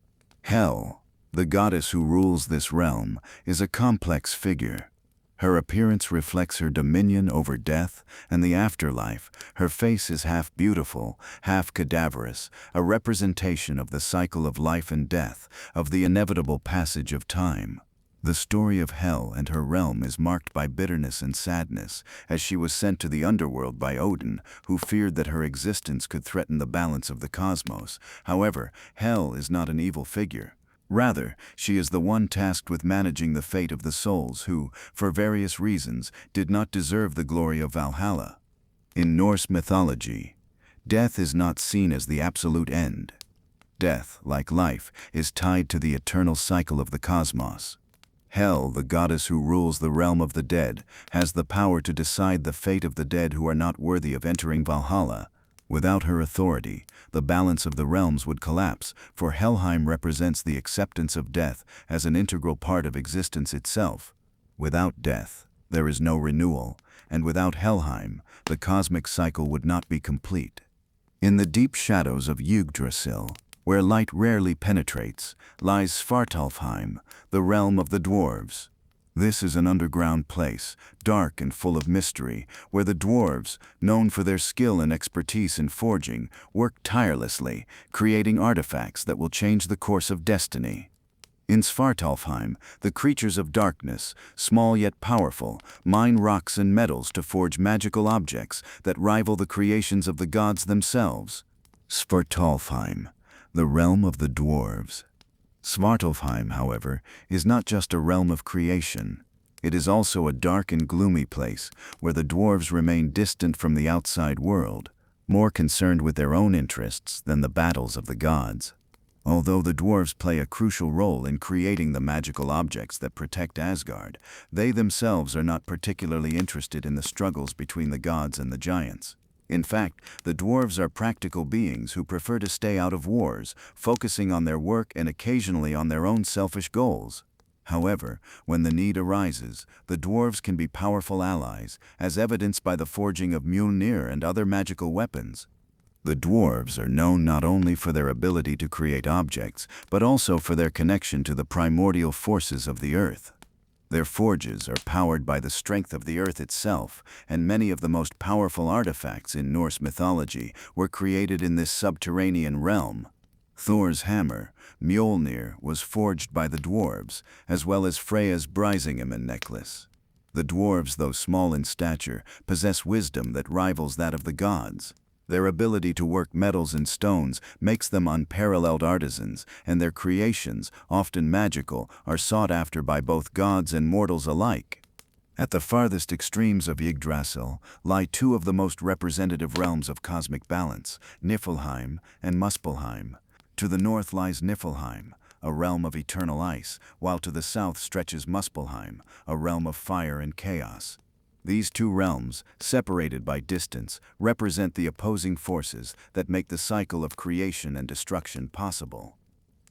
Hel, the goddess who rules this realm, is a complex figure. Her appearance reflects her dominion over death and the afterlife. Her face is half beautiful, half cadaverous, a representation of the cycle of life and death, of the inevitable passage of time. The story of Hel and her realm is marked by bitterness and sadness, as she was sent to the underworld by Odin, who feared that her existence could threaten the balance of the cosmos. However, Hel is not an evil figure. Rather, she is the one tasked with managing the fate of the souls who, for various reasons, did not deserve the glory of Valhalla. In Norse mythology, death is not seen as the absolute end. Death, like life, is tied to the eternal cycle of the cosmos. Hel, the goddess who rules the realm of the dead, has the power to decide the fate of the dead who are not worthy of entering Valhalla. Without her authority, the balance of the realms would collapse, for Helheim represents the acceptance of death as an integral part of existence itself. Without death, there is no renewal, and without Helheim, the cosmic cycle would not be complete. In the deep shadows of YGGDRASIL, where light rarely penetrates, lies Svartalfheim, the realm of the dwarves. This is an underground place, dark and full of mystery, where the dwarves, known for their skill and expertise in forging, work tirelessly, creating artifacts that will change the course of destiny. In Svartalfheim, the creatures of darkness, small yet powerful, mine rocks and metals to forge magical objects that rival the creations of the gods themselves. Svartalfheim, the realm of the dwarves. Svartalfheim, however, is not just a realm of creation. It is also a dark and gloomy place where the dwarves remain distant from the outside world, more concerned with their own interests than the battles of the gods. Although the dwarves play a crucial role in creating the magical objects that protect Asgard, they themselves are not particularly interested in the struggles between the gods and the giants. In fact, the dwarves are practical beings who prefer to stay out of wars, focusing on their work and occasionally on their own selfish goals. However, when the need arises, the dwarves can be powerful allies, as evidenced by the forging of Mjolnir and other magical weapons. The dwarves are known not only for their ability to create objects, but also for their connection to the primordial forces of the earth. Their forges are powered by the strength of the earth itself, and many of the most powerful artifacts in Norse mythology were created in this subterranean realm. Thor's hammer, Mjolnir, was forged by the dwarves, as well as Freya's Brisingamen necklace. The dwarves, though small in stature, possess wisdom that rivals that of the gods. Their ability to work metals and stones makes them unparalleled artisans, and their creations, often magical, are sought after by both gods and mortals alike. At the farthest extremes of Yggdrasil lie two of the most representative realms of cosmic balance, Niflheim and Muspelheim. To the north lies Niflheim, a realm of eternal ice, while to the south stretches Muspelheim, a realm of fire and chaos. These two realms, separated by distance, represent the opposing forces that make the cycle of creation and destruction possible.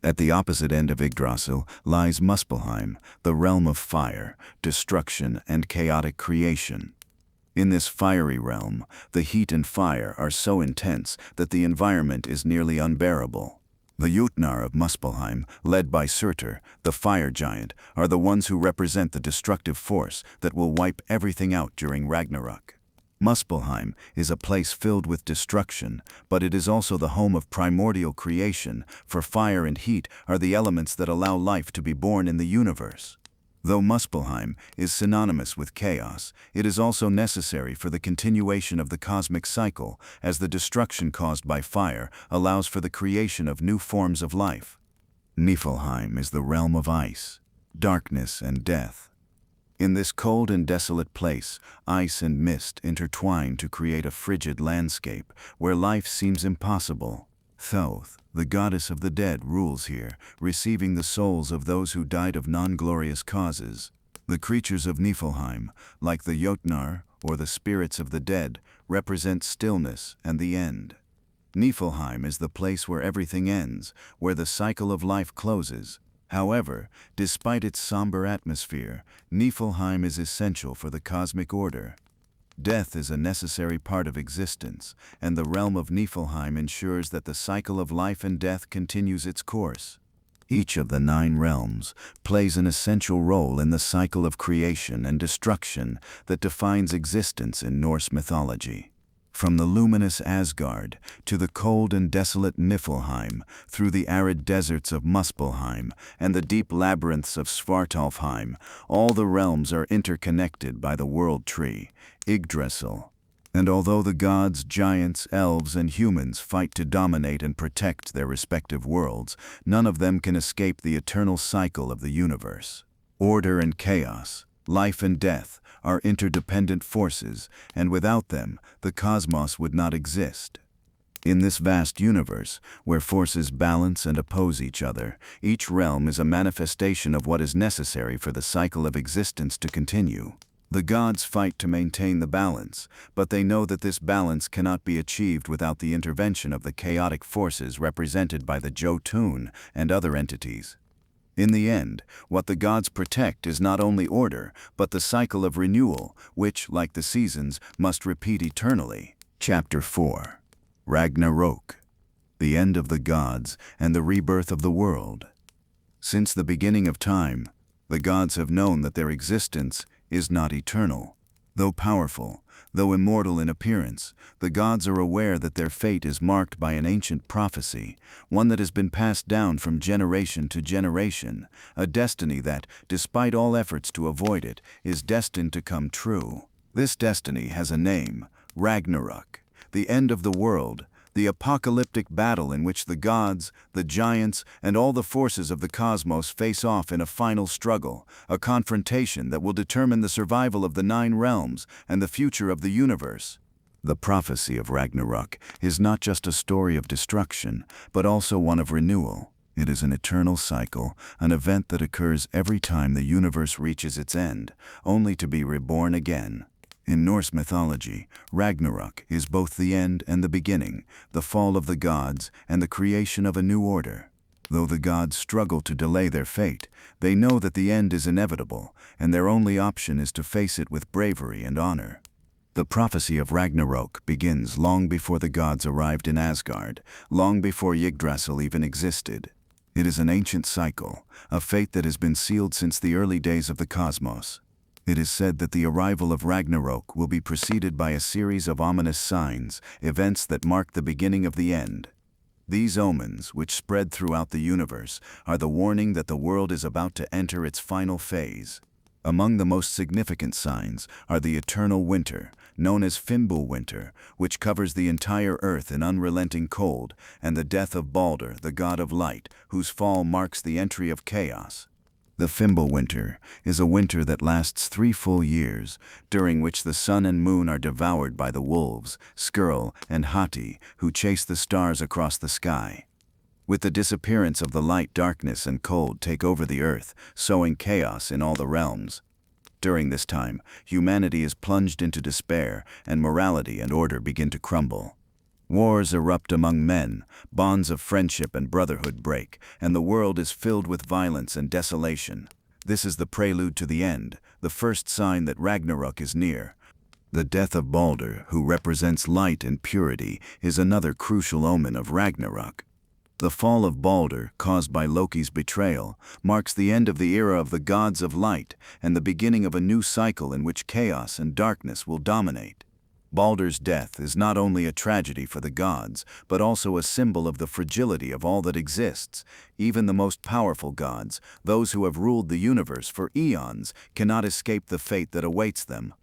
At the opposite end of Yggdrasil lies Muspelheim, the realm of fire, destruction, and chaotic creation. In this fiery realm, the heat and fire are so intense that the environment is nearly unbearable. The Jotnar of Muspelheim, led by Surtur, the fire giant, are the ones who represent the destructive force that will wipe everything out during Ragnarök. Muspelheim is a place filled with destruction, but it is also the home of primordial creation, for fire and heat are the elements that allow life to be born in the universe. Though Muspelheim is synonymous with chaos, it is also necessary for the continuation of the cosmic cycle, as the destruction caused by fire allows for the creation of new forms of life. Niflheim is the realm of ice, darkness, and death. In this cold and desolate place, ice and mist intertwine to create a frigid landscape where life seems impossible. Thoth, the goddess of the dead, rules here, receiving the souls of those who died of non-glorious causes. The creatures of Niflheim, like the Jotnar, or the spirits of the dead, represent stillness and the end. Niflheim is the place where everything ends, where the cycle of life closes. However, despite its somber atmosphere, Niflheim is essential for the cosmic order. Death is a necessary part of existence, and the realm of Niflheim ensures that the cycle of life and death continues its course. Each of the 9 realms plays an essential role in the cycle of creation and destruction that defines existence in Norse mythology. From the luminous Asgard to the cold and desolate Niflheim, through the arid deserts of Muspelheim and the deep labyrinths of Svartalfheim, all the realms are interconnected by the world tree, Yggdrasil. And although the gods, giants, elves, and humans fight to dominate and protect their respective worlds, none of them can escape the eternal cycle of the universe. Order and chaos, life and death, are interdependent forces, and without them, the cosmos would not exist. In this vast universe, where forces balance and oppose each other, each realm is a manifestation of what is necessary for the cycle of existence to continue. The gods fight to maintain the balance, but they know that this balance cannot be achieved without the intervention of the chaotic forces represented by the Jotun and other entities. In the end, what the gods protect is not only order, but the cycle of renewal, which, like the seasons, must repeat eternally. Chapter 4. Ragnarök. The end of the gods and the rebirth of the world. Since the beginning of time, the gods have known that their existence is not eternal. Though powerful, though immortal in appearance, the gods are aware that their fate is marked by an ancient prophecy, one that has been passed down from generation to generation, a destiny that, despite all efforts to avoid it, is destined to come true. This destiny has a name, Ragnarök, the end of the world, the apocalyptic battle in which the gods, the giants, and all the forces of the cosmos face off in a final struggle, a confrontation that will determine the survival of the 9 realms and the future of the universe. The prophecy of Ragnarök is not just a story of destruction, but also one of renewal. It is an eternal cycle, an event that occurs every time the universe reaches its end, only to be reborn again. In Norse mythology, Ragnarök is both the end and the beginning, the fall of the gods and the creation of a new order. Though the gods struggle to delay their fate, they know that the end is inevitable, and their only option is to face it with bravery and honor. The prophecy of Ragnarök begins long before the gods arrived in Asgard, long before Yggdrasil even existed. It is an ancient cycle, a fate that has been sealed since the early days of the cosmos. It is said that the arrival of Ragnarök will be preceded by a series of ominous signs, events that mark the beginning of the end. These omens, which spread throughout the universe, are the warning that the world is about to enter its final phase. Among the most significant signs are the eternal winter, known as Fimbulwinter, which covers the entire earth in unrelenting cold, and the death of Balder, the god of light, whose fall marks the entry of chaos. The Fimbulwinter is a winter that lasts 3 full years, during which the sun and moon are devoured by the wolves, Skurl and Hati, who chase the stars across the sky. With the disappearance of the light, darkness and cold take over the earth, sowing chaos in all the realms. During this time, humanity is plunged into despair, and morality and order begin to crumble. Wars erupt among men, bonds of friendship and brotherhood break, and the world is filled with violence and desolation. This is the prelude to the end, the first sign that Ragnarök is near. The death of Balder, who represents light and purity, is another crucial omen of Ragnarök. The fall of Balder, caused by Loki's betrayal, marks the end of the era of the gods of light and the beginning of a new cycle in which chaos and darkness will dominate. Balder's death is not only a tragedy for the gods, but also a symbol of the fragility of all that exists. Even the most powerful gods, those who have ruled the universe for eons, cannot escape the fate that awaits them.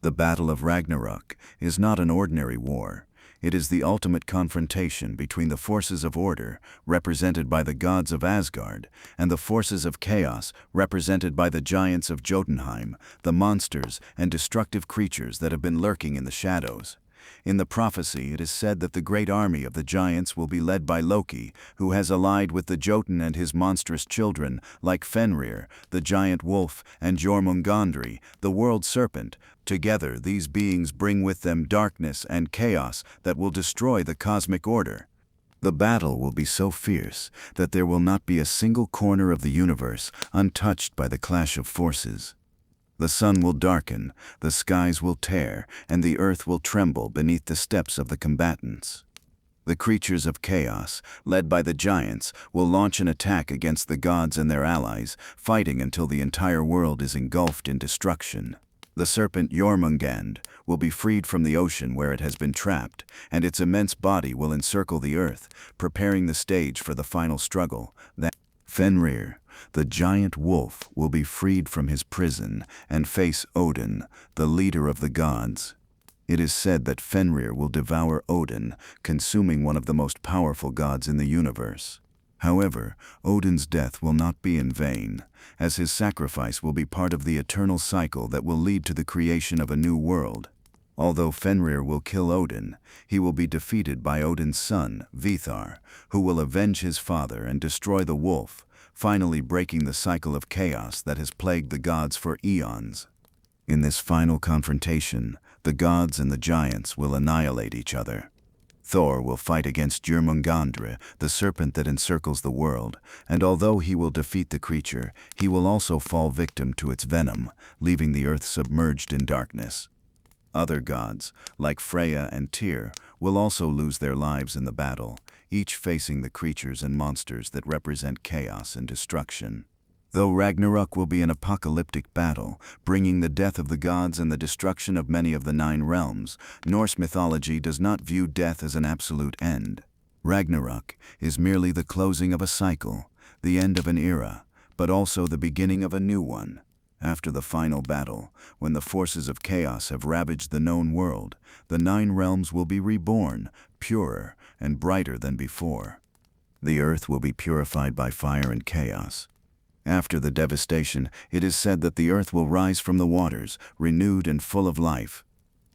The Battle of Ragnarök is not an ordinary war. It is the ultimate confrontation between the forces of order, represented by the gods of Asgard, and the forces of chaos, represented by the giants of Jotunheim, the monsters and destructive creatures that have been lurking in the shadows. In the prophecy, it is said that the great army of the giants will be led by Loki, who has allied with the Jotun and his monstrous children, like Fenrir, the giant wolf, and Jormungandr, the world serpent. Together, these beings bring with them darkness and chaos that will destroy the cosmic order. The battle will be so fierce that there will not be a single corner of the universe untouched by the clash of forces. The sun will darken, the skies will tear, and the earth will tremble beneath the steps of the combatants. The creatures of chaos, led by the giants, will launch an attack against the gods and their allies, fighting until the entire world is engulfed in destruction. The serpent Jormungand will be freed from the ocean where it has been trapped, and its immense body will encircle the earth, preparing the stage for the final struggle. Fenrir, the giant wolf, will be freed from his prison and face Odin, the leader of the gods. It is said that Fenrir will devour Odin, consuming one of the most powerful gods in the universe. However, Odin's death will not be in vain, as his sacrifice will be part of the eternal cycle that will lead to the creation of a new world. Although Fenrir will kill Odin, he will be defeated by Odin's son, Vithar, who will avenge his father and destroy the wolf, finally breaking the cycle of chaos that has plagued the gods for eons. In this final confrontation, the gods and the giants will annihilate each other. Thor will fight against Jormungandr, the serpent that encircles the world, and although he will defeat the creature, he will also fall victim to its venom, leaving the earth submerged in darkness. Other gods, like Freya and Tyr, will also lose their lives in the battle, each facing the creatures and monsters that represent chaos and destruction. Though Ragnarök will be an apocalyptic battle, bringing the death of the gods and the destruction of many of the 9 realms, Norse mythology does not view death as an absolute end. Ragnarök is merely the closing of a cycle, the end of an era, but also the beginning of a new one. After the final battle, when the forces of chaos have ravaged the known world, the 9 realms will be reborn, purer and brighter than before. The earth will be purified by fire and chaos. After the devastation, it is said that the earth will rise from the waters, renewed and full of life.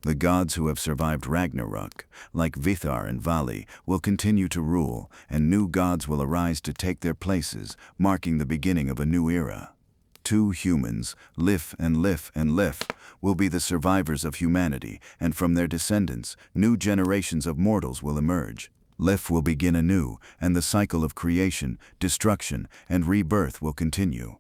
The gods who have survived Ragnarök, like Vithar and Vali, will continue to rule, and new gods will arise to take their places, marking the beginning of a new era. 2 humans, Lif and Lif and Lif, will be the survivors of humanity, and from their descendants, new generations of mortals will emerge. Lif will begin anew, and the cycle of creation, destruction, and rebirth will continue.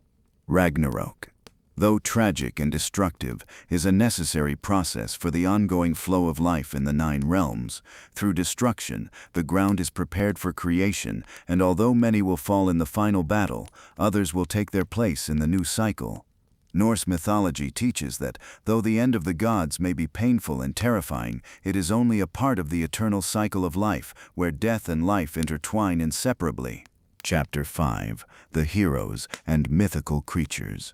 Ragnarök, though tragic and destructive, is a necessary process for the ongoing flow of life in the 9 realms. Through destruction, the ground is prepared for creation, and although many will fall in the final battle, others will take their place in the new cycle. Norse mythology teaches that, though the end of the gods may be painful and terrifying, it is only a part of the eternal cycle of life, where death and life intertwine inseparably. Chapter 5: The Heroes and Mythical Creatures.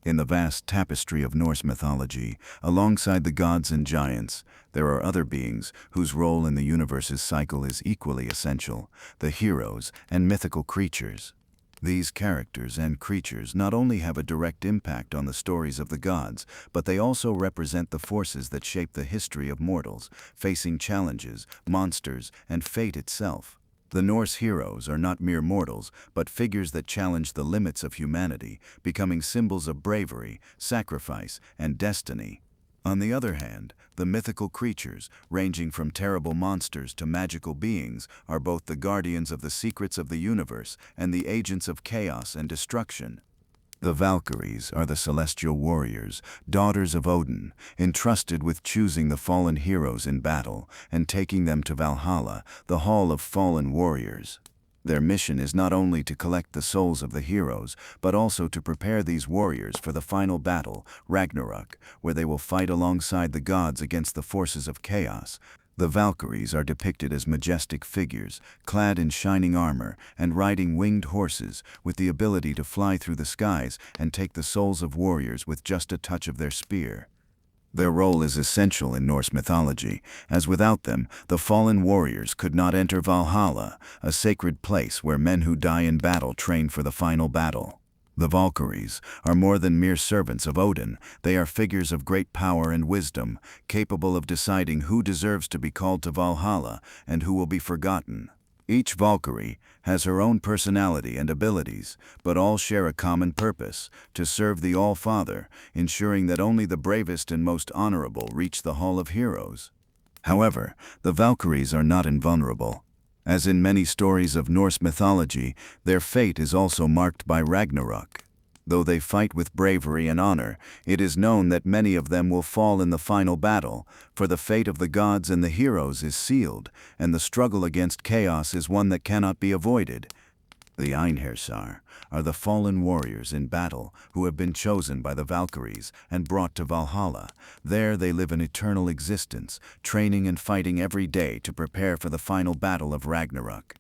In the vast tapestry of Norse mythology, alongside the gods and giants, there are other beings whose role in the universe's cycle is equally essential: the heroes and mythical creatures. These characters and creatures not only have a direct impact on the stories of the gods, but they also represent the forces that shape the history of mortals, facing challenges, monsters, and fate itself. The Norse heroes are not mere mortals, but figures that challenge the limits of humanity, becoming symbols of bravery, sacrifice, and destiny. On the other hand, the mythical creatures, ranging from terrible monsters to magical beings, are both the guardians of the secrets of the universe and the agents of chaos and destruction. The Valkyries are the celestial warriors, daughters of Odin, entrusted with choosing the fallen heroes in battle and taking them to Valhalla, the hall of fallen warriors. Their mission is not only to collect the souls of the heroes, but also to prepare these warriors for the final battle, Ragnarök, where they will fight alongside the gods against the forces of chaos. The Valkyries are depicted as majestic figures, clad in shining armor and riding winged horses, with the ability to fly through the skies and take the souls of warriors with just a touch of their spear. Their role is essential in Norse mythology, as without them, the fallen warriors could not enter Valhalla, a sacred place where men who die in battle train for the final battle. The Valkyries are more than mere servants of Odin. They are figures of great power and wisdom, capable of deciding who deserves to be called to Valhalla and who will be forgotten. Each Valkyrie has her own personality and abilities, but all share a common purpose: to serve the All-Father, ensuring that only the bravest and most honorable reach the Hall of Heroes. However, the Valkyries are not invulnerable. As in many stories of Norse mythology, their fate is also marked by Ragnarök. Though they fight with bravery and honor, it is known that many of them will fall in the final battle, for the fate of the gods and the heroes is sealed, and the struggle against chaos is one that cannot be avoided. The Einherjar are the fallen warriors in battle who have been chosen by the Valkyries and brought to Valhalla. There they live an eternal existence, training and fighting every day to prepare for the final battle of Ragnarök.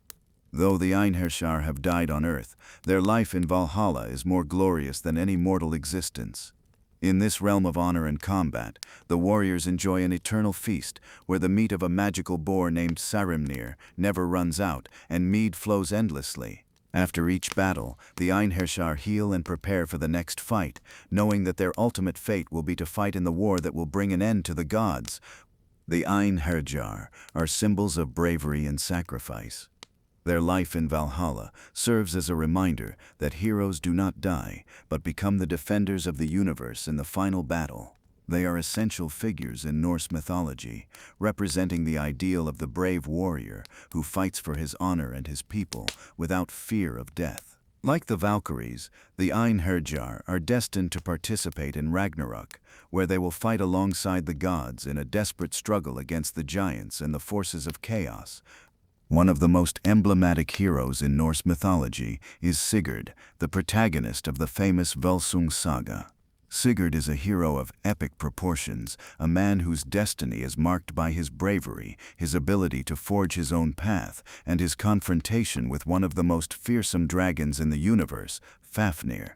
Though the Einherjar have died on earth, their life in Valhalla is more glorious than any mortal existence. In this realm of honor and combat, the warriors enjoy an eternal feast, where the meat of a magical boar named Sarimnir never runs out, and mead flows endlessly. After each battle, the Einherjar heal and prepare for the next fight, knowing that their ultimate fate will be to fight in the war that will bring an end to the gods. The Einherjar are symbols of bravery and sacrifice. Their life in Valhalla serves as a reminder that heroes do not die, but become the defenders of the universe in the final battle. They are essential figures in Norse mythology, representing the ideal of the brave warrior who fights for his honor and his people without fear of death. Like the Valkyries, the Einherjar are destined to participate in Ragnarök, where they will fight alongside the gods in a desperate struggle against the giants and the forces of chaos. One of the most emblematic heroes in Norse mythology is Sigurd, the protagonist of the famous Völsung saga. Sigurd is a hero of epic proportions, a man whose destiny is marked by his bravery, his ability to forge his own path, and his confrontation with one of the most fearsome dragons in the universe, Fafnir.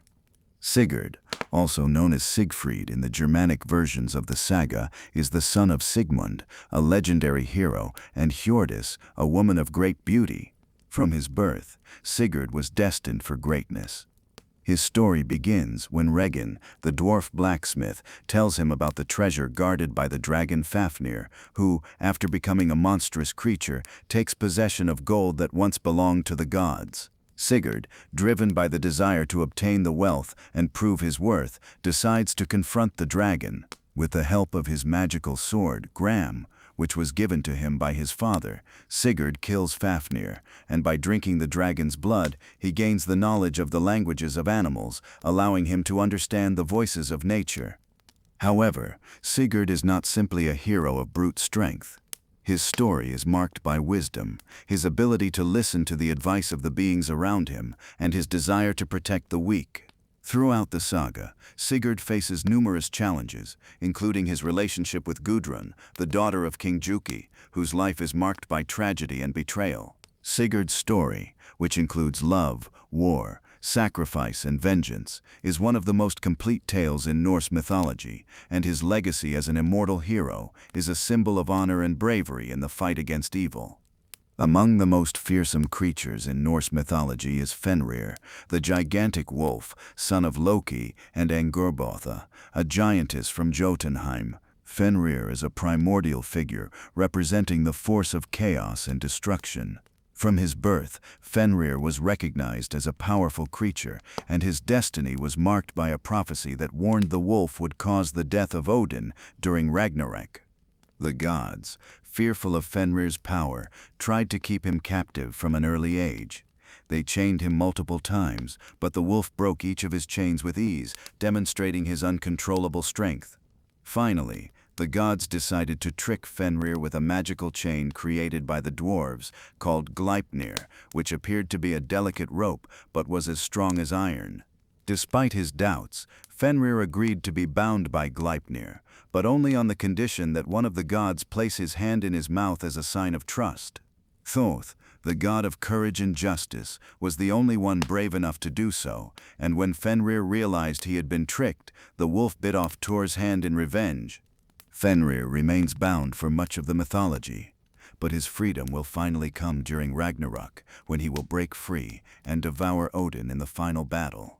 Sigurd, also known as Siegfried in the Germanic versions of the saga, is the son of Sigmund, a legendary hero, and Hjordis, a woman of great beauty. From his birth, Sigurd was destined for greatness. His story begins when Regin, the dwarf blacksmith, tells him about the treasure guarded by the dragon Fafnir, who, after becoming a monstrous creature, takes possession of gold that once belonged to the gods. Sigurd, driven by the desire to obtain the wealth and prove his worth, decides to confront the dragon. With the help of his magical sword, Gram, which was given to him by his father, Sigurd kills Fafnir, and by drinking the dragon's blood, he gains the knowledge of the languages of animals, allowing him to understand the voices of nature. However, Sigurd is not simply a hero of brute strength. His story is marked by wisdom, his ability to listen to the advice of the beings around him, and his desire to protect the weak. Throughout the saga, Sigurd faces numerous challenges, including his relationship with Gudrun, the daughter of King Juki, whose life is marked by tragedy and betrayal. Sigurd's story, which includes love, war, sacrifice, and vengeance, is one of the most complete tales in Norse mythology, and his legacy as an immortal hero is a symbol of honor and bravery in the fight against evil. Among the most fearsome creatures in Norse mythology is Fenrir, the gigantic wolf, son of Loki and Angurbotha, a giantess from Jotunheim. Fenrir is a primordial figure representing the force of chaos and destruction. From his birth, Fenrir was recognized as a powerful creature, and his destiny was marked by a prophecy that warned the wolf would cause the death of Odin during Ragnarök. The gods, fearful of Fenrir's power, tried to keep him captive from an early age. They chained him multiple times, but the wolf broke each of his chains with ease, demonstrating his uncontrollable strength. Finally, the gods decided to trick Fenrir with a magical chain created by the dwarves called Gleipnir, which appeared to be a delicate rope but was as strong as iron. Despite his doubts, Fenrir agreed to be bound by Gleipnir, but only on the condition that one of the gods place his hand in his mouth as a sign of trust. Thoth, the god of courage and justice, was the only one brave enough to do so, and when Fenrir realized he had been tricked, the wolf bit off Thor's hand in revenge. Fenrir remains bound for much of the mythology, but his freedom will finally come during Ragnarök, when he will break free and devour Odin in the final battle.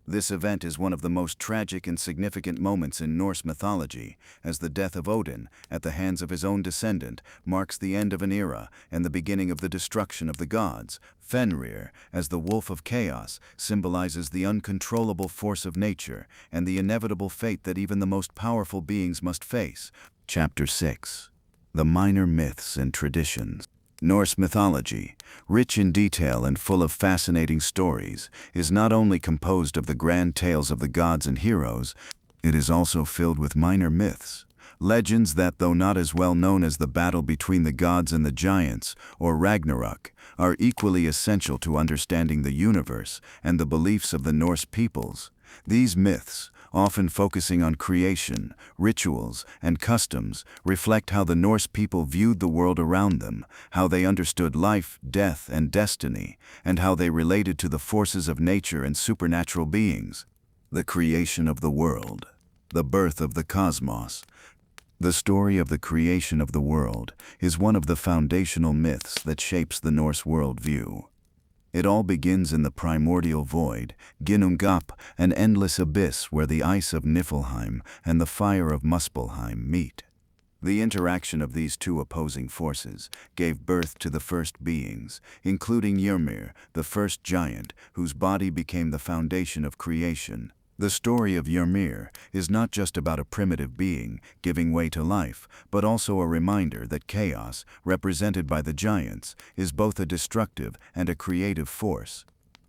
This event is one of the most tragic and significant moments in Norse mythology, as the death of Odin, at the hands of his own descendant, marks the end of an era and the beginning of the destruction of the gods. Fenrir, as the wolf of chaos, symbolizes the uncontrollable force of nature and the inevitable fate that even the most powerful beings must face. Chapter 6. The Minor Myths and Traditions. Norse mythology, rich in detail and full of fascinating stories, is not only composed of the grand tales of the gods and heroes, it is also filled with minor myths, legends that, though not as well known as the battle between the gods and the giants, or Ragnarök, are equally essential to understanding the universe and the beliefs of the Norse peoples. These myths, often focusing on creation, rituals, and customs, reflect how the Norse people viewed the world around them, how they understood life, death, and destiny, and how they related to the forces of nature and supernatural beings. The creation of the world. The birth of the cosmos. The story of the creation of the world is one of the foundational myths that shapes the Norse worldview. It all begins in the primordial void, Ginnungagap, an endless abyss where the ice of Niflheim and the fire of Muspelheim meet. The interaction of these two opposing forces gave birth to the first beings, including Ymir, the first giant, whose body became the foundation of creation. The story of Ymir is not just about a primitive being giving way to life, but also a reminder that chaos, represented by the giants, is both a destructive and a creative force.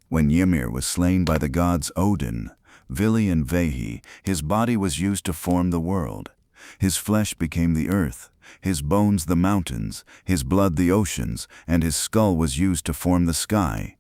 When Ymir was slain by the gods Odin, Vili and Vehi, his body was used to form the world. His flesh became the earth, his bones the mountains, his blood the oceans, and his skull was used to form the sky.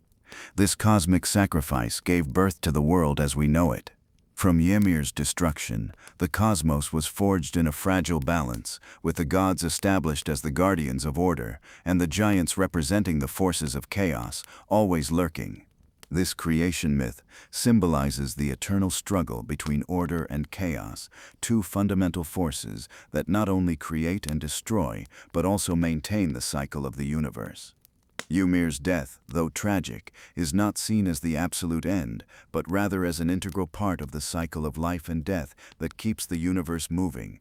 This cosmic sacrifice gave birth to the world as we know it. From Ymir's destruction, the cosmos was forged in a fragile balance, with the gods established as the guardians of order, and the giants representing the forces of chaos, always lurking. This creation myth symbolizes the eternal struggle between order and chaos, two fundamental forces that not only create and destroy, but also maintain the cycle of the universe. Ymir's death, though tragic, is not seen as the absolute end, but rather as an integral part of the cycle of life and death that keeps the universe moving.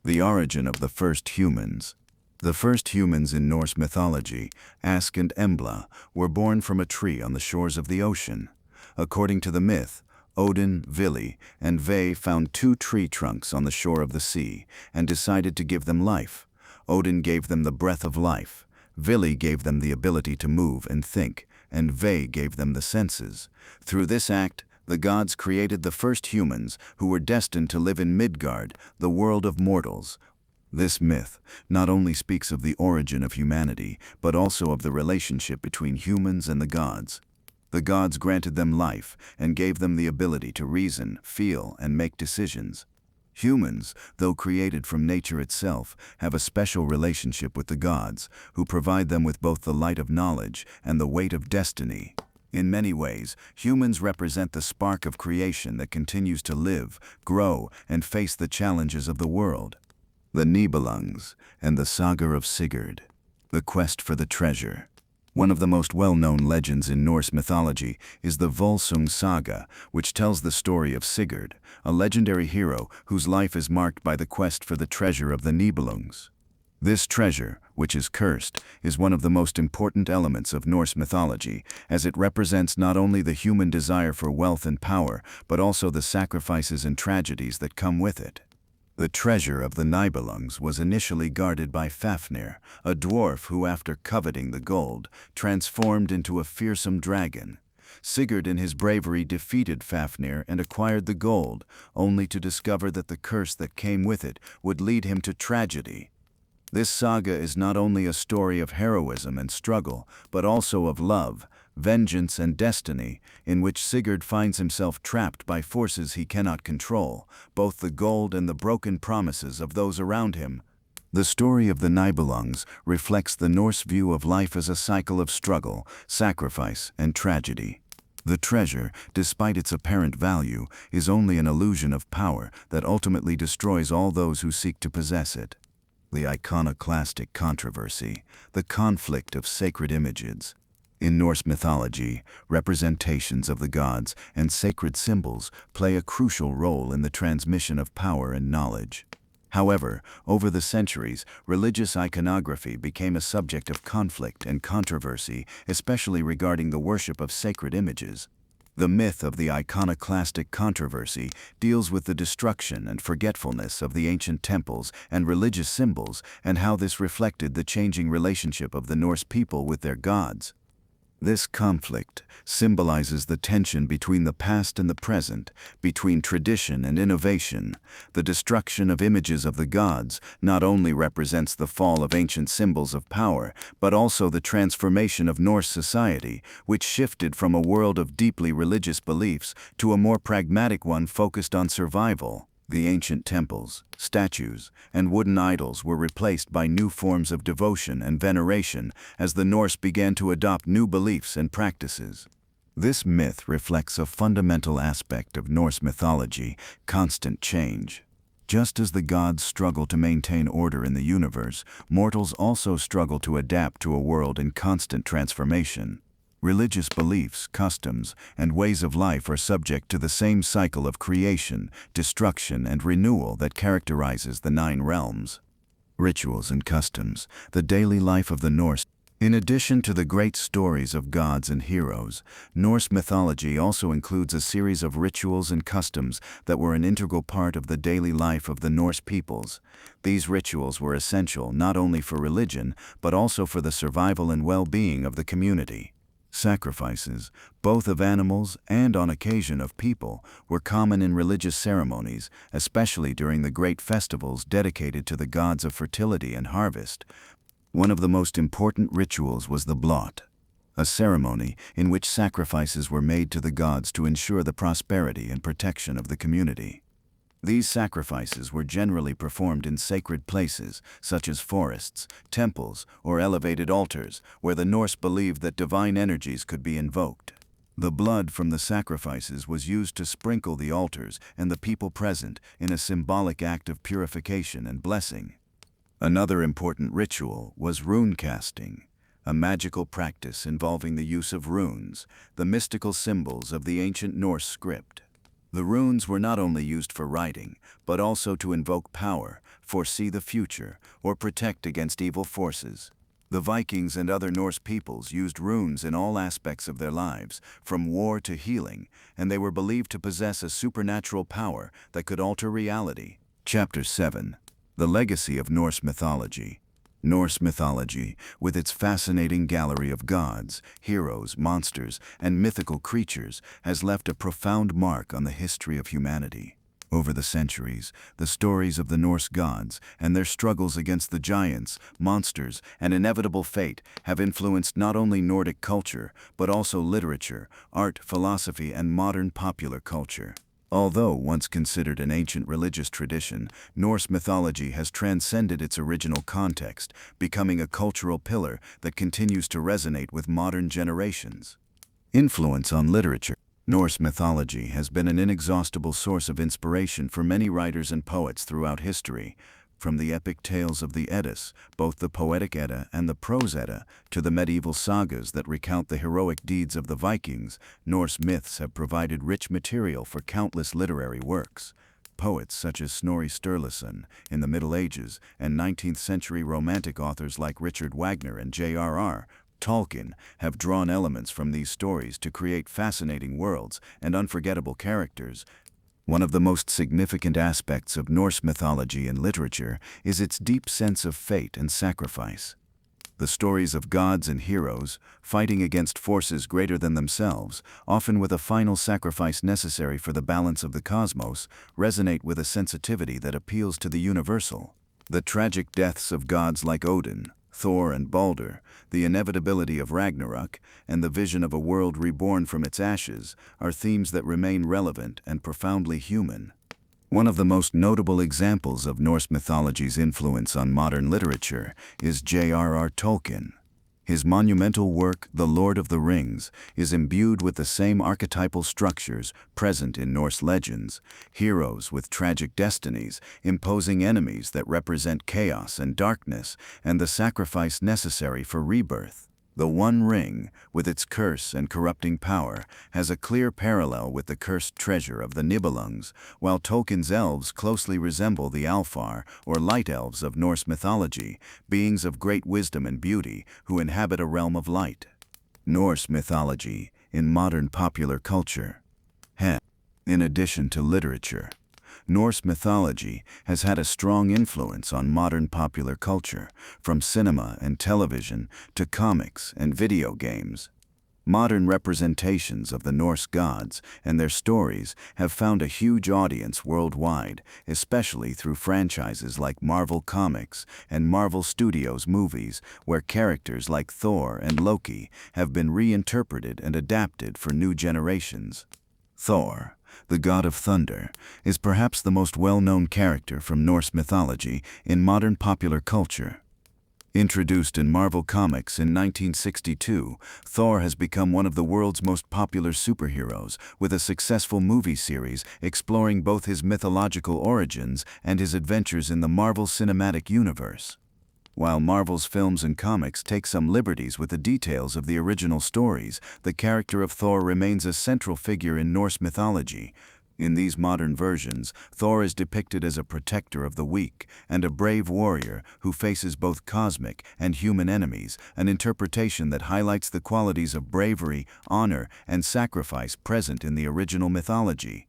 The origin of the first humans. The first humans in Norse mythology, Ask and Embla, were born from a tree on the shores of the ocean. According to the myth, Odin, Vili, and Ve found two tree trunks on the shore of the sea and decided to give them life. Odin gave them the breath of life. Vili gave them the ability to move and think, and Ve gave them the senses. Through this act, the gods created the first humans who were destined to live in Midgard, the world of mortals. This myth not only speaks of the origin of humanity, but also of the relationship between humans and the gods. The gods granted them life and gave them the ability to reason, feel, and make decisions. Humans, though created from nature itself, have a special relationship with the gods, who provide them with both the light of knowledge and the weight of destiny. In many ways, humans represent the spark of creation that continues to live, grow, and face the challenges of the world. The Nibelungs and the Saga of Sigurd. The quest for the treasure. One of the most well-known legends in Norse mythology is the Volsung saga, which tells the story of Sigurd, a legendary hero whose life is marked by the quest for the treasure of the Nibelungs. This treasure, which is cursed, is one of the most important elements of Norse mythology, as it represents not only the human desire for wealth and power, but also the sacrifices and tragedies that come with it. The treasure of the Nibelungs was initially guarded by Fafnir, a dwarf who, after coveting the gold, transformed into a fearsome dragon. Sigurd in his bravery defeated Fafnir and acquired the gold, only to discover that the curse that came with it would lead him to tragedy. This saga is not only a story of heroism and struggle, but also of love, vengeance, and destiny, in which Sigurd finds himself trapped by forces he cannot control, both the gold and the broken promises of those around him. The story of the Nibelungs reflects the Norse view of life as a cycle of struggle, sacrifice, and tragedy. The treasure, despite its apparent value, is only an illusion of power that ultimately destroys all those who seek to possess it. The iconoclastic controversy, the conflict of sacred images. In Norse mythology, representations of the gods and sacred symbols play a crucial role in the transmission of power and knowledge. However, over the centuries, religious iconography became a subject of conflict and controversy, especially regarding the worship of sacred images. The myth of the iconoclastic controversy deals with the destruction and forgetfulness of the ancient temples and religious symbols and how this reflected the changing relationship of the Norse people with their gods. This conflict symbolizes the tension between the past and the present, between tradition and innovation. The destruction of images of the gods not only represents the fall of ancient symbols of power, but also the transformation of Norse society, which shifted from a world of deeply religious beliefs to a more pragmatic one focused on survival. The ancient temples, statues, and wooden idols were replaced by new forms of devotion and veneration as the Norse began to adopt new beliefs and practices. This myth reflects a fundamental aspect of Norse mythology: constant change. Just as the gods struggle to maintain order in the universe, mortals also struggle to adapt to a world in constant transformation. Religious beliefs, customs, and ways of life are subject to the same cycle of creation, destruction, and renewal that characterizes the 9 realms. Rituals and customs, the daily life of the Norse. In addition to the great stories of gods and heroes, Norse mythology also includes a series of rituals and customs that were an integral part of the daily life of the Norse peoples. These rituals were essential not only for religion, but also for the survival and well-being of the community. Sacrifices, both of animals and on occasion of people, were common in religious ceremonies, especially during the great festivals dedicated to the gods of fertility and harvest. One of the most important rituals was the blot, a ceremony in which sacrifices were made to the gods to ensure the prosperity and protection of the community. These sacrifices were generally performed in sacred places, such as forests, temples, or elevated altars, where the Norse believed that divine energies could be invoked. The blood from the sacrifices was used to sprinkle the altars and the people present in a symbolic act of purification and blessing. Another important ritual was rune casting, a magical practice involving the use of runes, the mystical symbols of the ancient Norse script. The runes were not only used for writing, but also to invoke power, foresee the future, or protect against evil forces. The Vikings and other Norse peoples used runes in all aspects of their lives, from war to healing, and they were believed to possess a supernatural power that could alter reality. Chapter 7. The Legacy of Norse Mythology. Norse mythology, with its fascinating gallery of gods, heroes, monsters, and mythical creatures, has left a profound mark on the history of humanity. Over the centuries, the stories of the Norse gods and their struggles against the giants, monsters, and inevitable fate have influenced not only Nordic culture, but also literature, art, philosophy, and modern popular culture. Although once considered an ancient religious tradition, Norse mythology has transcended its original context, becoming a cultural pillar that continues to resonate with modern generations. Influence on literature. Norse mythology has been an inexhaustible source of inspiration for many writers and poets throughout history. From the epic tales of the Eddas, both the Poetic Edda and the Prose Edda, to the medieval sagas that recount the heroic deeds of the Vikings, Norse myths have provided rich material for countless literary works. Poets such as Snorri Sturluson in the Middle Ages and 19th-century romantic authors like Richard Wagner and J.R.R. Tolkien have drawn elements from these stories to create fascinating worlds and unforgettable characters. One of the most significant aspects of Norse mythology and literature is its deep sense of fate and sacrifice. The stories of gods and heroes, fighting against forces greater than themselves, often with a final sacrifice necessary for the balance of the cosmos, resonate with a sensitivity that appeals to the universal. The tragic deaths of gods like Odin, Thor, and Balder, the inevitability of Ragnarök, and the vision of a world reborn from its ashes are themes that remain relevant and profoundly human. One of the most notable examples of Norse mythology's influence on modern literature is J.R.R. Tolkien. His monumental work, The Lord of the Rings, is imbued with the same archetypal structures present in Norse legends: heroes with tragic destinies, imposing enemies that represent chaos and darkness, and the sacrifice necessary for rebirth. The One Ring, with its curse and corrupting power, has a clear parallel with the cursed treasure of the Nibelungs, while Tolkien's elves closely resemble the Alfar, or light elves of Norse mythology, beings of great wisdom and beauty who inhabit a realm of light. Norse mythology in modern popular culture. In addition to literature, Norse mythology has had a strong influence on modern popular culture, from cinema and television to comics and video games. Modern representations of the Norse gods and their stories have found a huge audience worldwide, especially through franchises like Marvel Comics and Marvel Studios movies, where characters like Thor and Loki have been reinterpreted and adapted for new generations. Thor, the god of thunder, is perhaps the most well-known character from Norse mythology in modern popular culture. Introduced in Marvel Comics in 1962, Thor has become one of the world's most popular superheroes, with a successful movie series exploring both his mythological origins and his adventures in the Marvel Cinematic Universe. While Marvel's films and comics take some liberties with the details of the original stories, the character of Thor remains a central figure in Norse mythology. In these modern versions, Thor is depicted as a protector of the weak and a brave warrior who faces both cosmic and human enemies, an interpretation that highlights the qualities of bravery, honor, and sacrifice present in the original mythology.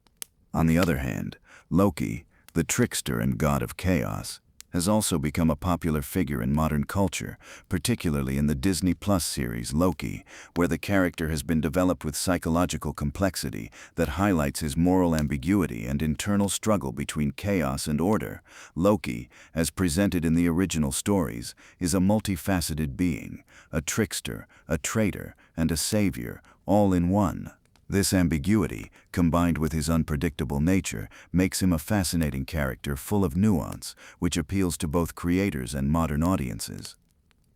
On the other hand, Loki, the trickster and god of chaos, has also become a popular figure in modern culture, particularly in the Disney Plus series Loki, where the character has been developed with psychological complexity that highlights his moral ambiguity and internal struggle between chaos and order. Loki, as presented in the original stories, is a multifaceted being, a trickster, a traitor, and a savior, all in one. This ambiguity, combined with his unpredictable nature, makes him a fascinating character full of nuance, which appeals to both creators and modern audiences.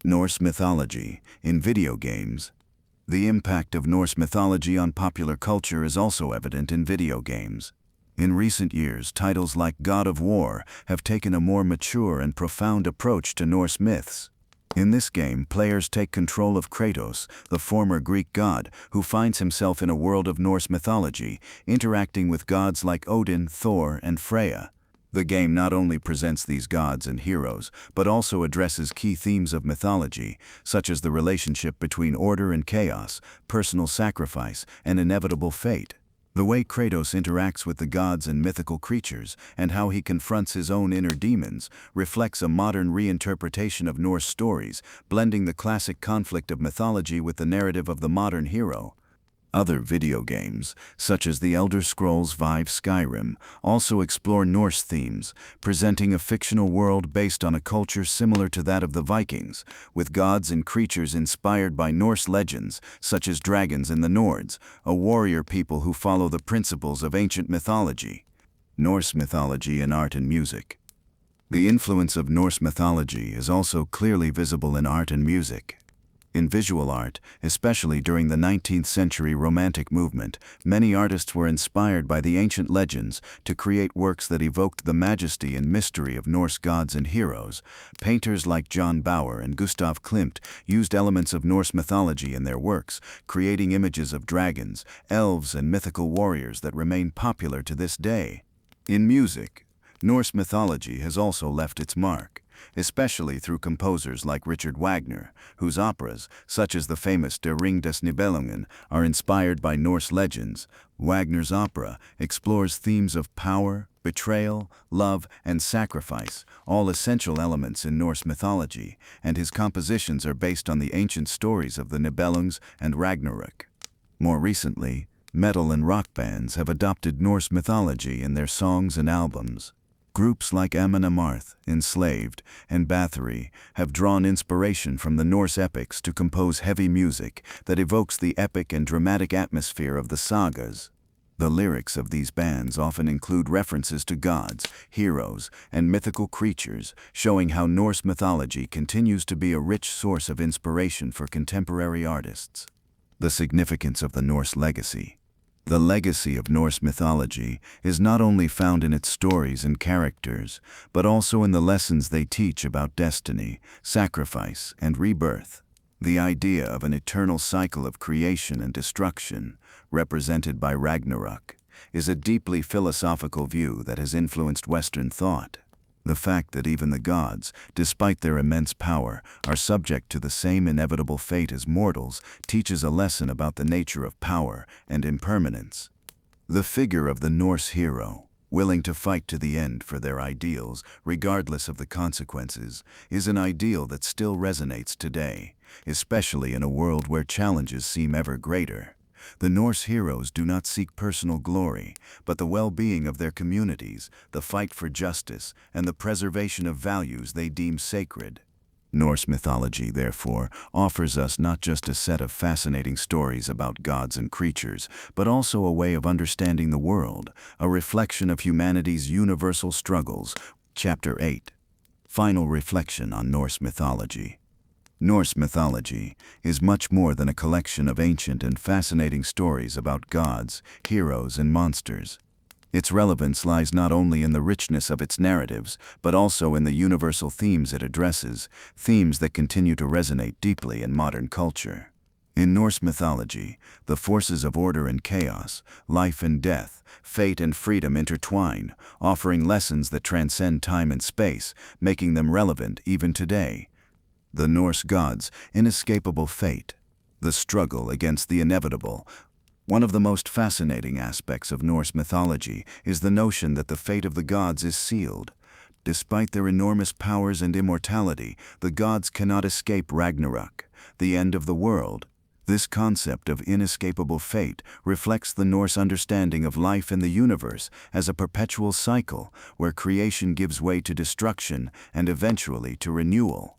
Norse mythology in video games. The impact of Norse mythology on popular culture is also evident in video games. In recent years, titles like God of War have taken a more mature and profound approach to Norse myths. In this game, players take control of Kratos, the former Greek god, who finds himself in a world of Norse mythology, interacting with gods like Odin, Thor, and Freya. The game not only presents these gods and heroes, but also addresses key themes of mythology, such as the relationship between order and chaos, personal sacrifice, and inevitable fate. The way Kratos interacts with the gods and mythical creatures, and how he confronts his own inner demons, reflects a modern reinterpretation of Norse stories, blending the classic conflict of mythology with the narrative of the modern hero. Other video games, such as The Elder Scrolls V Skyrim, also explore Norse themes, presenting a fictional world based on a culture similar to that of the Vikings, with gods and creatures inspired by Norse legends, such as dragons and the Nords, a warrior people who follow the principles of ancient mythology. Norse mythology in art and music. The influence of Norse mythology is also clearly visible in art and music. In visual art, especially during the 19th century Romantic movement, many artists were inspired by the ancient legends to create works that evoked the majesty and mystery of Norse gods and heroes. Painters like John Bauer and Gustav Klimt used elements of Norse mythology in their works, creating images of dragons, elves, and mythical warriors that remain popular to this day. In music, Norse mythology has also left its mark, especially through composers like Richard Wagner, whose operas, such as the famous Der Ring des Nibelungen, are inspired by Norse legends. Wagner's opera explores themes of power, betrayal, love, and sacrifice, all essential elements in Norse mythology, and his compositions are based on the ancient stories of the Nibelungs and Ragnarök. More recently, metal and rock bands have adopted Norse mythology in their songs and albums. Groups like Amon Amarth, Enslaved, and Bathory have drawn inspiration from the Norse epics to compose heavy music that evokes the epic and dramatic atmosphere of the sagas. The lyrics of these bands often include references to gods, heroes, and mythical creatures, showing how Norse mythology continues to be a rich source of inspiration for contemporary artists. The significance of the Norse legacy. The legacy of Norse mythology is not only found in its stories and characters, but also in the lessons they teach about destiny, sacrifice, and rebirth. The idea of an eternal cycle of creation and destruction, represented by Ragnarök, is a deeply philosophical view that has influenced Western thought. The fact that even the gods, despite their immense power, are subject to the same inevitable fate as mortals teaches a lesson about the nature of power and impermanence. The figure of the Norse hero, willing to fight to the end for their ideals, regardless of the consequences, is an ideal that still resonates today, especially in a world where challenges seem ever greater. The Norse heroes do not seek personal glory, but the well-being of their communities, the fight for justice, and the preservation of values they deem sacred. Norse mythology, therefore, offers us not just a set of fascinating stories about gods and creatures, but also a way of understanding the world, a reflection of humanity's universal struggles. Chapter 8. Final reflection on Norse mythology. Norse mythology is much more than a collection of ancient and fascinating stories about gods, heroes, and monsters. Its relevance lies not only in the richness of its narratives, but also in the universal themes it addresses, themes that continue to resonate deeply in modern culture. In Norse mythology, the forces of order and chaos, life and death, fate and freedom intertwine, offering lessons that transcend time and space, making them relevant even today. The Norse gods' inescapable fate. The struggle against the inevitable. One of the most fascinating aspects of Norse mythology is the notion that the fate of the gods is sealed. Despite their enormous powers and immortality, the gods cannot escape Ragnarök, the end of the world. This concept of inescapable fate reflects the Norse understanding of life in the universe as a perpetual cycle where creation gives way to destruction and eventually to renewal.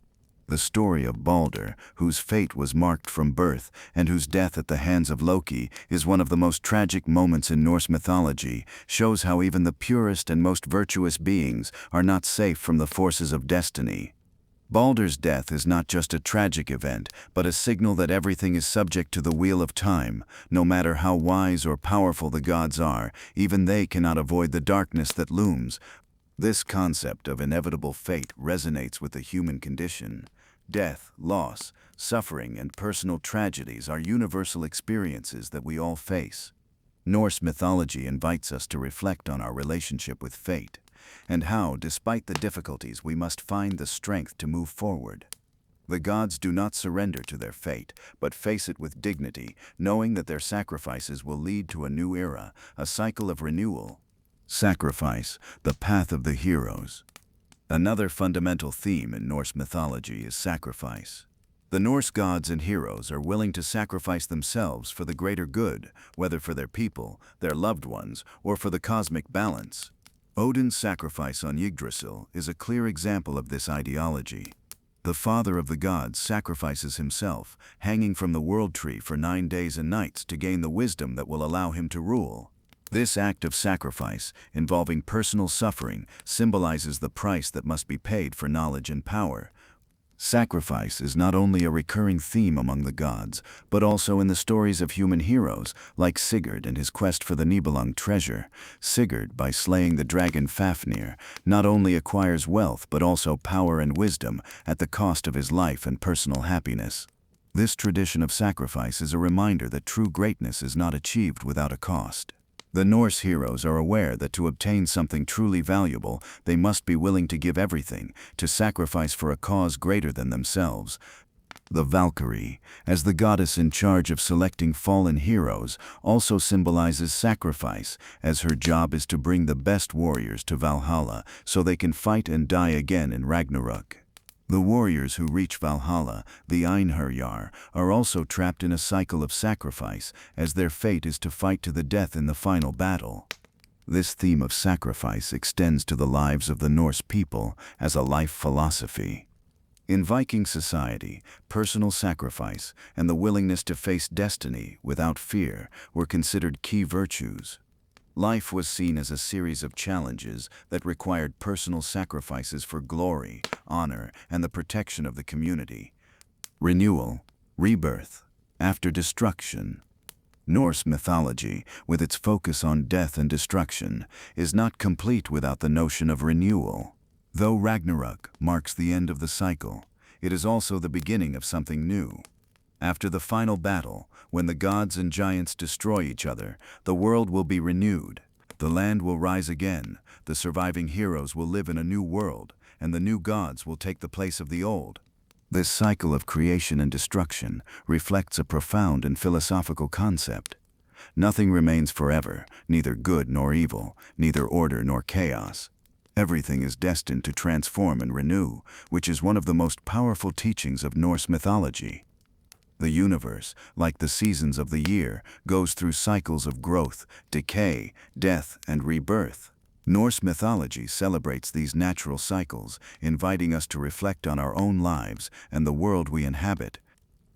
The story of Balder, whose fate was marked from birth and whose death at the hands of Loki is one of the most tragic moments in Norse mythology, shows how even the purest and most virtuous beings are not safe from the forces of destiny. Balder's death is not just a tragic event, but a signal that everything is subject to the wheel of time. No matter how wise or powerful the gods are, even they cannot avoid the darkness that looms. This concept of inevitable fate resonates with the human condition. Death, loss, suffering, and personal tragedies are universal experiences that we all face. Norse mythology invites us to reflect on our relationship with fate, and how, despite the difficulties, we must find the strength to move forward. The gods do not surrender to their fate, but face it with dignity, knowing that their sacrifices will lead to a new era, a cycle of renewal. Sacrifice, the path of the heroes. Another fundamental theme in Norse mythology is sacrifice. The Norse gods and heroes are willing to sacrifice themselves for the greater good, whether for their people, their loved ones, or for the cosmic balance. Odin's sacrifice on Yggdrasil is a clear example of this ideology. The father of the gods sacrifices himself, hanging from the world tree for 9 days and nights to gain the wisdom that will allow him to rule. This act of sacrifice, involving personal suffering, symbolizes the price that must be paid for knowledge and power. Sacrifice is not only a recurring theme among the gods, but also in the stories of human heroes, like Sigurd and his quest for the Nibelung treasure. Sigurd, by slaying the dragon Fafnir, not only acquires wealth but also power and wisdom at the cost of his life and personal happiness. This tradition of sacrifice is a reminder that true greatness is not achieved without a cost. The Norse heroes are aware that to obtain something truly valuable, they must be willing to give everything, to sacrifice for a cause greater than themselves. The Valkyrie, as the goddess in charge of selecting fallen heroes, also symbolizes sacrifice, as her job is to bring the best warriors to Valhalla so they can fight and die again in Ragnarök. The warriors who reach Valhalla, the Einherjar, are also trapped in a cycle of sacrifice, as their fate is to fight to the death in the final battle. This theme of sacrifice extends to the lives of the Norse people as a life philosophy. In Viking society, personal sacrifice and the willingness to face destiny without fear were considered key virtues. Life was seen as a series of challenges that required personal sacrifices for glory, honor, and the protection of the community. Renewal, rebirth, after destruction. Norse mythology, with its focus on death and destruction, is not complete without the notion of renewal. Though Ragnarök marks the end of the cycle, it is also the beginning of something new. After the final battle, when the gods and giants destroy each other, the world will be renewed. The land will rise again, the surviving heroes will live in a new world, and the new gods will take the place of the old. This cycle of creation and destruction reflects a profound and philosophical concept. Nothing remains forever, neither good nor evil, neither order nor chaos. Everything is destined to transform and renew, which is one of the most powerful teachings of Norse mythology. The universe, like the seasons of the year, goes through cycles of growth, decay, death, and rebirth. Norse mythology celebrates these natural cycles, inviting us to reflect on our own lives and the world we inhabit.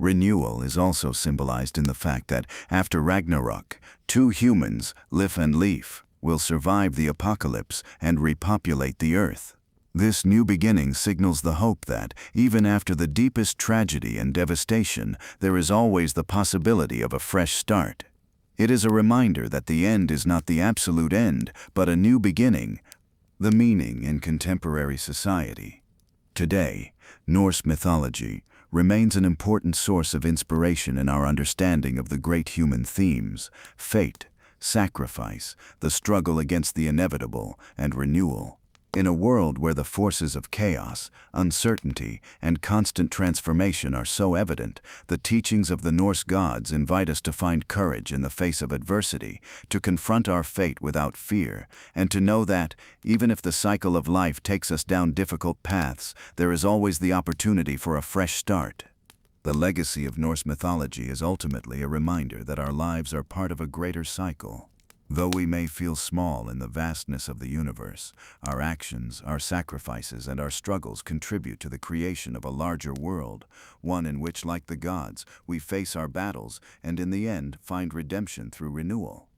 Renewal is also symbolized in the fact that, after Ragnarök, two humans, Lif and Leif, will survive the apocalypse and repopulate the earth. This new beginning signals the hope that, even after the deepest tragedy and devastation, there is always the possibility of a fresh start. It is a reminder that the end is not the absolute end, but a new beginning. The meaning in contemporary society. Today, Norse mythology remains an important source of inspiration in our understanding of the great human themes: fate, sacrifice, the struggle against the inevitable, and renewal. In a world where the forces of chaos, uncertainty, and constant transformation are so evident, the teachings of the Norse gods invite us to find courage in the face of adversity, to confront our fate without fear, and to know that, even if the cycle of life takes us down difficult paths, there is always the opportunity for a fresh start. The legacy of Norse mythology is ultimately a reminder that our lives are part of a greater cycle. Though we may feel small in the vastness of the universe, our actions, our sacrifices, and our struggles contribute to the creation of a larger world, one in which, like the gods, we face our battles and in the end find redemption through renewal.